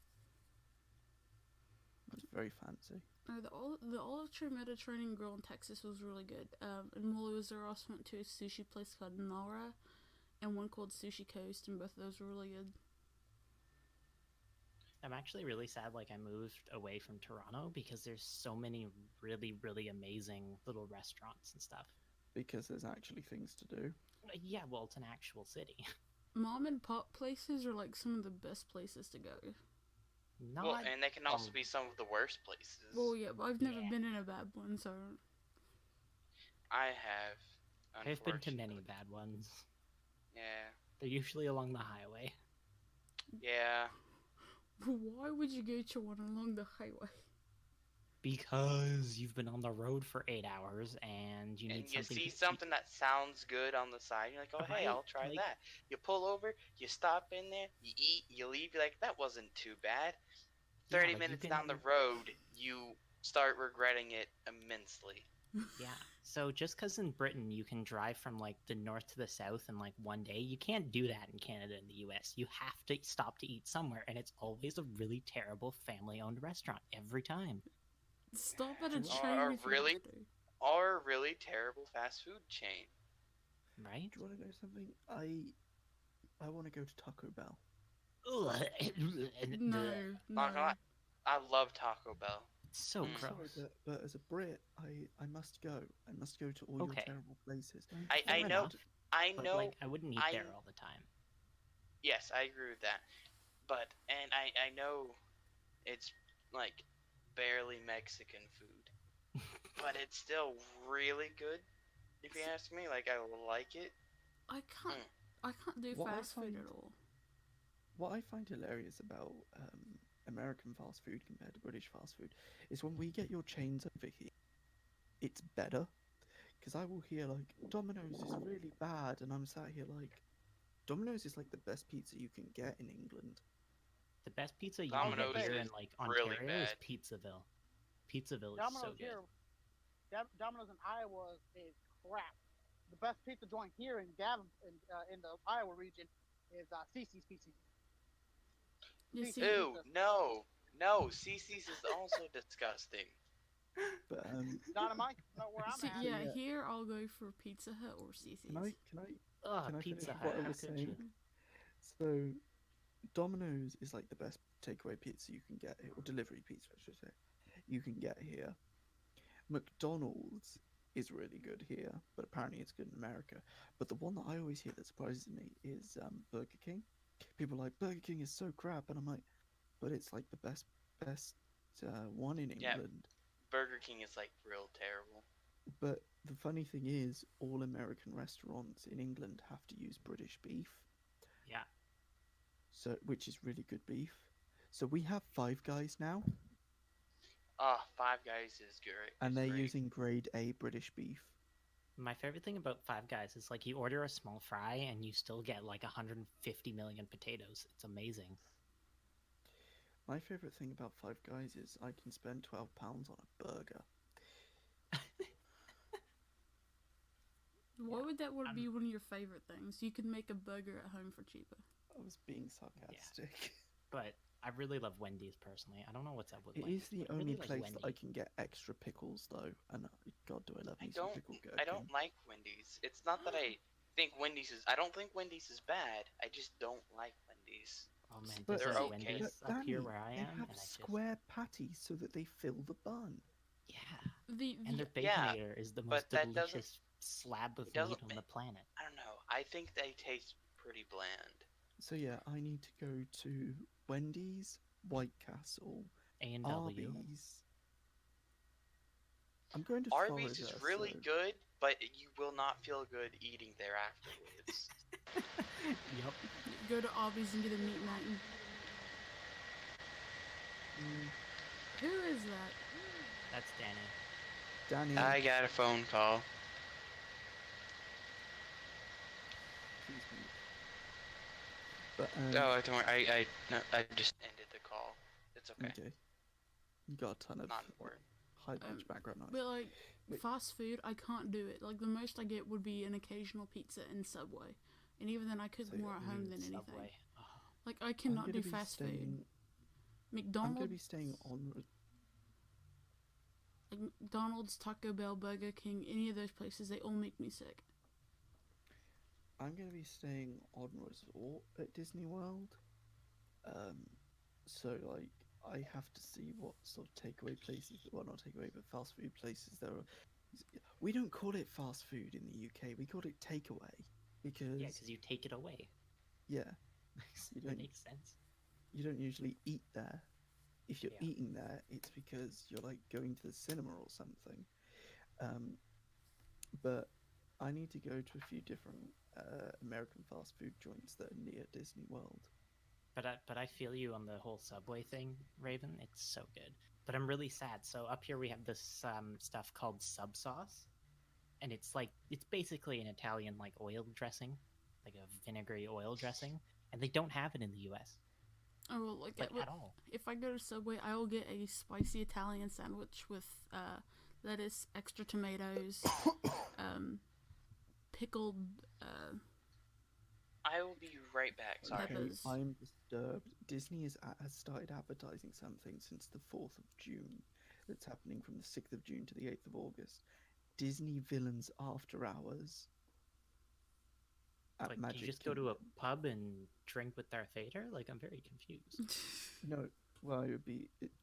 Speaker 3: It was very fancy.
Speaker 1: The Olive Tree Mediterranean Grill in Texas was really good. And while I was there, I also went to a sushi place called Nara and one called Sushi Coast, and both of those were really good.
Speaker 2: I'm actually really sad like I moved away from Toronto because there's so many really, really amazing little restaurants and stuff.
Speaker 3: Because there's actually things to do.
Speaker 2: Yeah, well, it's an actual city.
Speaker 1: Mom and pop places are like some of the best places to go.
Speaker 5: Well, and they can also be some of the worst places.
Speaker 1: Well, yeah, but I've never been in a bad one, so...
Speaker 5: I have.
Speaker 2: I've been to many bad ones.
Speaker 5: Yeah.
Speaker 2: They're usually along the highway.
Speaker 5: Yeah.
Speaker 1: Why would you go to one along the highway?
Speaker 2: Because you've been on the road for 8 hours and you need something.
Speaker 5: And you see something that sounds good on the side, you're like, oh, hey, I'll try that. You pull over, you stop in there, you eat, you leave, you're like, that wasn't too bad. 30 minutes down the road, you start regretting it immensely.
Speaker 2: Yeah, so just because in Britain you can drive from like the north to the south in like one day, you can't do that in Canada and the US. You have to stop to eat somewhere, and it's always a really terrible family-owned restaurant every time.
Speaker 1: Stop at a chain
Speaker 5: or a really terrible fast food chain.
Speaker 2: Right?
Speaker 3: Do you want to know something? I want to go to Taco Bell.
Speaker 1: No.
Speaker 5: I love Taco Bell.
Speaker 2: It's so gross.
Speaker 3: Sorry, but as a Brit, I must go. I must go to all your terrible places.
Speaker 5: I know.
Speaker 2: Like, I wouldn't eat there all the time.
Speaker 5: Yes, I agree with that. But, and I know it's like barely Mexican food, but it's still really good. If you ask me, like, I like it.
Speaker 1: I can't do fast food at all.
Speaker 3: What I find hilarious about American fast food compared to British fast food is when we get your chains over here, it's better. Because I will hear, like, Domino's is really bad, and I'm sat here like, Domino's is like the best pizza you can get in England.
Speaker 2: The best pizza you can get here in like Ontario is Pizzaville. Pizzaville is so good.
Speaker 4: Domino's in Iowa is crap. The best pizza joint here in in the Iowa region is CC's Pizza.
Speaker 5: Ew, no, CC's is also disgusting.
Speaker 3: But
Speaker 4: not where I'm at.
Speaker 1: Yeah, here I'll go for Pizza Hut or CC's.
Speaker 3: Can I
Speaker 2: Pizza
Speaker 3: finish
Speaker 2: Hut.
Speaker 3: what I was saying? So, Domino's is like the best takeaway pizza you can get here, or delivery pizza, I should say. You can get here. McDonald's is really good here, but apparently it's good in America. But the one that I always hear that surprises me is Burger King. People are like, Burger King is so crap, and I'm like, but it's like the best one in England.
Speaker 5: Yeah, Burger King is like real terrible.
Speaker 3: But the funny thing is, all American restaurants in England have to use British beef.
Speaker 2: Yeah.
Speaker 3: So, which is really good beef. So we have Five Guys now.
Speaker 5: Five Guys is great.
Speaker 3: And they're using grade A British beef.
Speaker 2: My favorite thing about Five Guys is like you order a small fry and you still get like 150 million potatoes. It's amazing.
Speaker 3: My favorite thing about Five Guys is I can spend £12 on a burger.
Speaker 1: Why would that be one of your favorite things? You could make a burger at home for cheaper.
Speaker 3: I was being sarcastic.
Speaker 2: Yeah. But I really love Wendy's personally. I don't know what's up with
Speaker 3: It
Speaker 2: Wendy's.
Speaker 3: is the
Speaker 2: but I really
Speaker 3: only
Speaker 2: like
Speaker 3: place that I
Speaker 2: Wendy.
Speaker 3: can get extra pickles though, and God, do I love
Speaker 5: I
Speaker 3: me some
Speaker 5: don't.
Speaker 3: pickled
Speaker 5: I
Speaker 3: gherkin.
Speaker 5: don't like Wendy's. It's not that I think Wendy's is. I don't think Wendy's is bad. I just don't like Wendy's.
Speaker 2: Oh man,
Speaker 3: But
Speaker 2: there's
Speaker 5: They're
Speaker 2: a
Speaker 5: okay.
Speaker 2: Wendy's
Speaker 3: But
Speaker 2: up here
Speaker 3: Danny,
Speaker 2: where I
Speaker 3: they
Speaker 2: am,
Speaker 3: have
Speaker 2: and I just
Speaker 3: square patties so that they fill the bun.
Speaker 2: yeah. And their
Speaker 5: Yeah,
Speaker 2: Baconator is the
Speaker 5: but
Speaker 2: most
Speaker 5: that doesn't.
Speaker 2: delicious slab of
Speaker 5: It doesn't.
Speaker 2: meat on the planet.
Speaker 5: I don't know. I think they taste pretty bland.
Speaker 3: So yeah, I need to go to Wendy's, White Castle,
Speaker 2: A&W.
Speaker 3: Arby's. I'm going to
Speaker 5: Arby's
Speaker 3: Florida,
Speaker 5: is really
Speaker 3: so...
Speaker 5: good, but you will not feel good eating there afterwards.
Speaker 2: Yep.
Speaker 1: Go to Arby's and get a meat mountain. Who is that?
Speaker 2: That's Danny.
Speaker 3: Danny,
Speaker 5: I got a phone call.
Speaker 3: please mute. But
Speaker 5: Oh, don't worry. No, I just ended the call. It's okay.
Speaker 3: okay. You got a ton of
Speaker 5: Not important.
Speaker 3: high-pitched background noise.
Speaker 1: But like
Speaker 3: Wait.
Speaker 1: fast food, I can't do it. Like the most I get would be an occasional pizza in Subway, and even then I cook
Speaker 3: So,
Speaker 1: more at home than anything.
Speaker 2: Subway. Oh,
Speaker 1: Like I
Speaker 3: I'm
Speaker 1: cannot
Speaker 3: gonna
Speaker 1: do
Speaker 3: be
Speaker 1: fast food.
Speaker 3: staying- I'm
Speaker 1: McDonald's,
Speaker 3: going to be staying on...
Speaker 1: like McDonald's, Taco Bell, Burger King, any of those places, they all make me sick.
Speaker 3: I'm going to be staying on resort at Disney World. So, like, I have to see what sort of takeaway places, well, not takeaway, but fast food places there are. We don't call it fast food in the UK, we call it takeaway. Because,
Speaker 2: yeah, because you take it away.
Speaker 3: yeah, you
Speaker 2: That
Speaker 3: don't,
Speaker 2: makes sense.
Speaker 3: you don't usually eat there. If you're
Speaker 2: Yeah.
Speaker 3: eating there, it's because you're, like, going to the cinema or something. But I need to go to a few different American fast food joints that are near Disney World.
Speaker 2: But I feel you on the whole Subway thing, Raven. It's so good. But I'm really sad. So up here we have this stuff called sub sauce, and it's basically an Italian like oil dressing, like a vinegary oil dressing, and they don't have it in the U.S.
Speaker 1: Oh, well, like
Speaker 2: at all.
Speaker 1: if I go to Subway, I will get a spicy Italian sandwich with lettuce, extra tomatoes, pickled.
Speaker 5: I will be right back. Sorry.
Speaker 3: Okay,
Speaker 1: Peppers.
Speaker 3: I'm disturbed. Disney has started advertising something since the 4th of June that's happening from the 6th of June to the 8th of August. Disney Villains After Hours. At
Speaker 2: Like,
Speaker 3: Magic
Speaker 2: do you just go to a
Speaker 3: Kingdom.
Speaker 2: pub and drink with Darth Vader? Like, I'm very confused.
Speaker 3: No, well,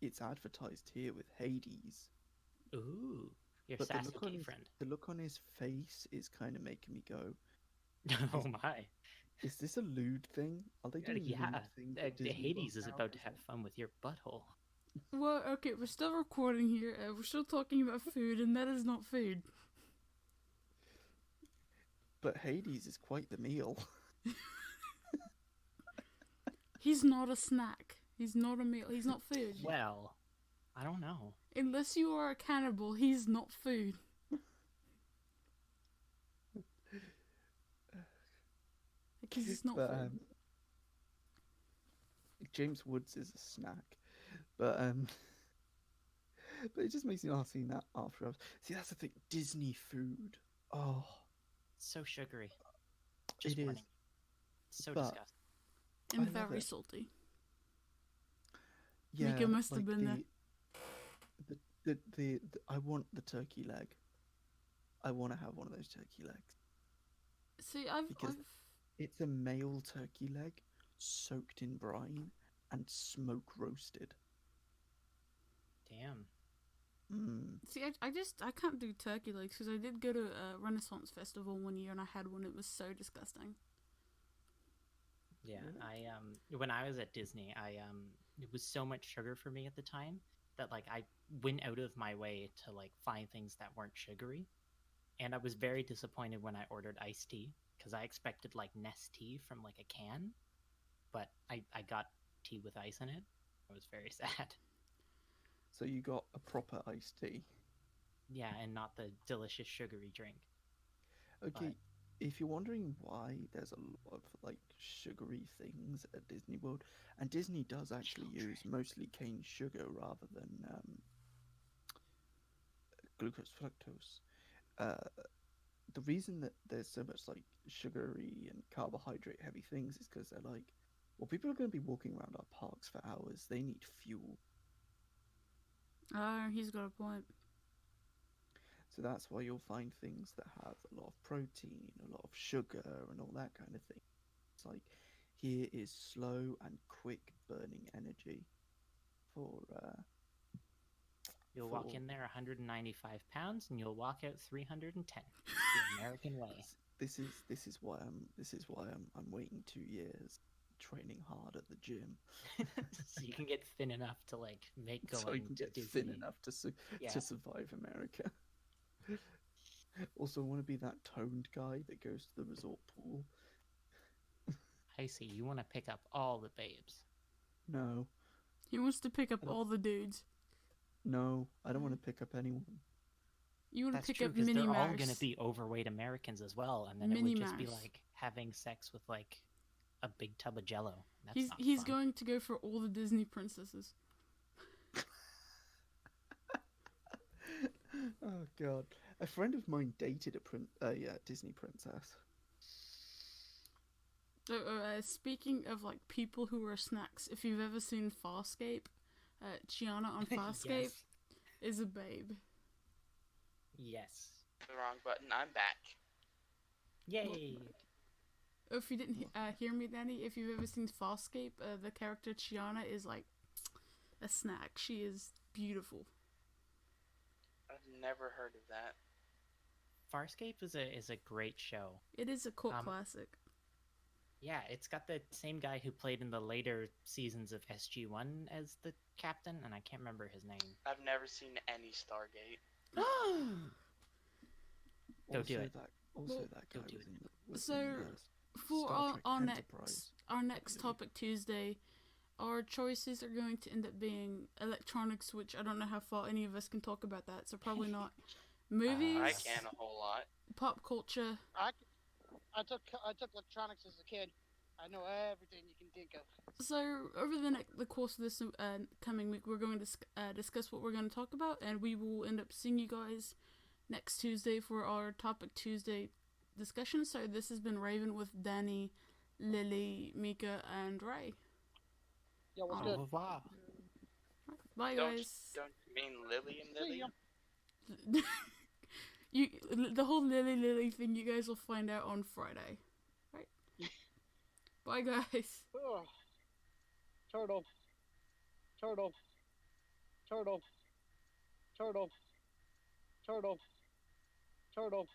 Speaker 3: it's advertised here with Hades.
Speaker 2: Ooh, your
Speaker 3: But the
Speaker 2: sassy
Speaker 3: look, on
Speaker 2: gay
Speaker 3: his,
Speaker 2: friend.
Speaker 3: the look on his face is kind of making me go,
Speaker 2: Oh my.
Speaker 3: is this a lewd thing? Are they doing
Speaker 2: Yeah,
Speaker 3: lewd things at Disney
Speaker 2: Hades
Speaker 3: World
Speaker 2: is
Speaker 3: now
Speaker 2: about to
Speaker 3: as
Speaker 2: have
Speaker 3: well?
Speaker 2: fun with your butthole.
Speaker 1: Well, okay, we're still recording here. We're still talking about food, and that is not food.
Speaker 3: But Hades is quite the meal.
Speaker 1: He's not a snack. He's not a meal. He's not food.
Speaker 2: Well, I don't know.
Speaker 1: Unless you are a cannibal, he's not food. Because it's not
Speaker 3: But
Speaker 1: food.
Speaker 3: James Woods is a snack, but but it just makes me laugh seeing that after hours. See, that's the thing. Disney food. Oh,
Speaker 2: So sugary. Just
Speaker 3: it is.
Speaker 2: warning. So
Speaker 3: but-
Speaker 2: disgusting.
Speaker 1: And
Speaker 3: I love
Speaker 1: very
Speaker 3: it.
Speaker 1: salty.
Speaker 3: Yeah,
Speaker 1: Mika must have been there.
Speaker 3: the I want the turkey leg. I want to have one of those turkey legs.
Speaker 1: See, I've
Speaker 3: Because- It's a male turkey leg, soaked in brine and smoke roasted.
Speaker 2: Damn.
Speaker 1: see, I can't do turkey legs because I did go to a Renaissance festival one year and I had one. It was so disgusting.
Speaker 2: Yeah,
Speaker 3: Really?
Speaker 2: I when I was at Disney, it was so much sugar for me at the time that like I went out of my way to like find things that weren't sugary, and I was very disappointed when I ordered iced tea because I expected like Nest tea from like a can, but I got tea with ice in it. I was very sad.
Speaker 3: So you got a proper iced tea.
Speaker 2: Yeah, and not the delicious sugary drink.
Speaker 3: Okay, if you're wondering why there's a lot of like sugary things at Disney World, and Disney does actually use mostly cane sugar rather than glucose fructose. The reason that there's so much like sugary and carbohydrate heavy things is because they're like Well, people are going to be walking around our parks for hours. They need fuel.
Speaker 1: He's got a point.
Speaker 3: So that's why you'll find things that have a lot of protein, a lot of sugar, and all that kind of thing. It's like, here is slow and quick burning energy for.
Speaker 2: You'll walk
Speaker 3: for-
Speaker 2: in there 195 pounds, and you'll walk out 310. The American way.
Speaker 3: This is why I'm waiting 2 years, training hard at the gym.
Speaker 2: So you can get thin enough to like make going
Speaker 3: So I can
Speaker 2: to
Speaker 3: get
Speaker 2: Disney.
Speaker 3: thin enough
Speaker 2: Yeah.
Speaker 3: to survive America. Also, I want to be that toned guy that goes to the resort pool.
Speaker 2: I see. You want to pick up all the babes.
Speaker 3: No,
Speaker 1: He wants to pick up
Speaker 3: I don't-
Speaker 1: all the dudes.
Speaker 3: no, I don't want to pick up anyone.
Speaker 1: You want
Speaker 2: That's
Speaker 1: to pick
Speaker 2: true,
Speaker 1: up
Speaker 2: because
Speaker 1: Minnie
Speaker 2: they're all
Speaker 1: Mouse.
Speaker 2: going to be overweight Americans as well, and then it
Speaker 1: Minnie
Speaker 2: would just be
Speaker 1: Mouse.
Speaker 2: like having sex with like a big tub of Jello. That's
Speaker 1: He's
Speaker 2: not fun.
Speaker 1: going to go for all the Disney princesses.
Speaker 3: Oh God, a friend of mine dated a Disney princess.
Speaker 1: So, speaking of like people who are snacks, if you've ever seen Farscape, Chiana on Farscape
Speaker 2: Yes.
Speaker 1: is a babe.
Speaker 2: Yes.
Speaker 5: The wrong button. I'm back.
Speaker 2: Yay.
Speaker 1: Oh, if you didn't hear me, Danny, if you've ever seen Farscape, the character Chiana is like a snack. She is beautiful.
Speaker 5: I've never heard of that.
Speaker 2: Farscape is a great show.
Speaker 1: It is a cult
Speaker 2: Um,
Speaker 1: classic.
Speaker 2: Yeah, it's got the same guy who played in the later seasons of SG-1 as the captain, and I can't remember his name.
Speaker 5: I've never seen any Stargate.
Speaker 2: Go do it.
Speaker 3: Also,
Speaker 1: Well,
Speaker 3: that guy
Speaker 2: go do
Speaker 3: was
Speaker 2: it.
Speaker 3: in the. Was
Speaker 1: So,
Speaker 3: in,
Speaker 1: For
Speaker 3: Star Trek
Speaker 1: our
Speaker 3: Enterprise.
Speaker 1: next topic Tuesday, our choices are going to end up being electronics, which I don't know how far any of us can talk about that, so probably not. Movies,
Speaker 5: I can a whole lot.
Speaker 1: pop culture,
Speaker 4: I took electronics as a kid. I know everything you can think of.
Speaker 1: So over the course of this coming week, we're going to discuss what we're going to talk about, and we will end up seeing you guys next Tuesday for our Topic Tuesday discussion. So this has been Raven with Danny, Lily, Mika, and Ray.
Speaker 4: Yo, what's
Speaker 2: Au
Speaker 4: good?
Speaker 2: revoir.
Speaker 1: Bye,
Speaker 5: Don't
Speaker 1: guys.
Speaker 5: you mean Lily and
Speaker 4: See
Speaker 5: Lily?
Speaker 4: ya.
Speaker 1: The whole Lily thing, you guys will find out on Friday. Right? Bye, guys.
Speaker 4: Ugh. Turtle. Turtle. Turtle. Turtle. Turtle. Turtle.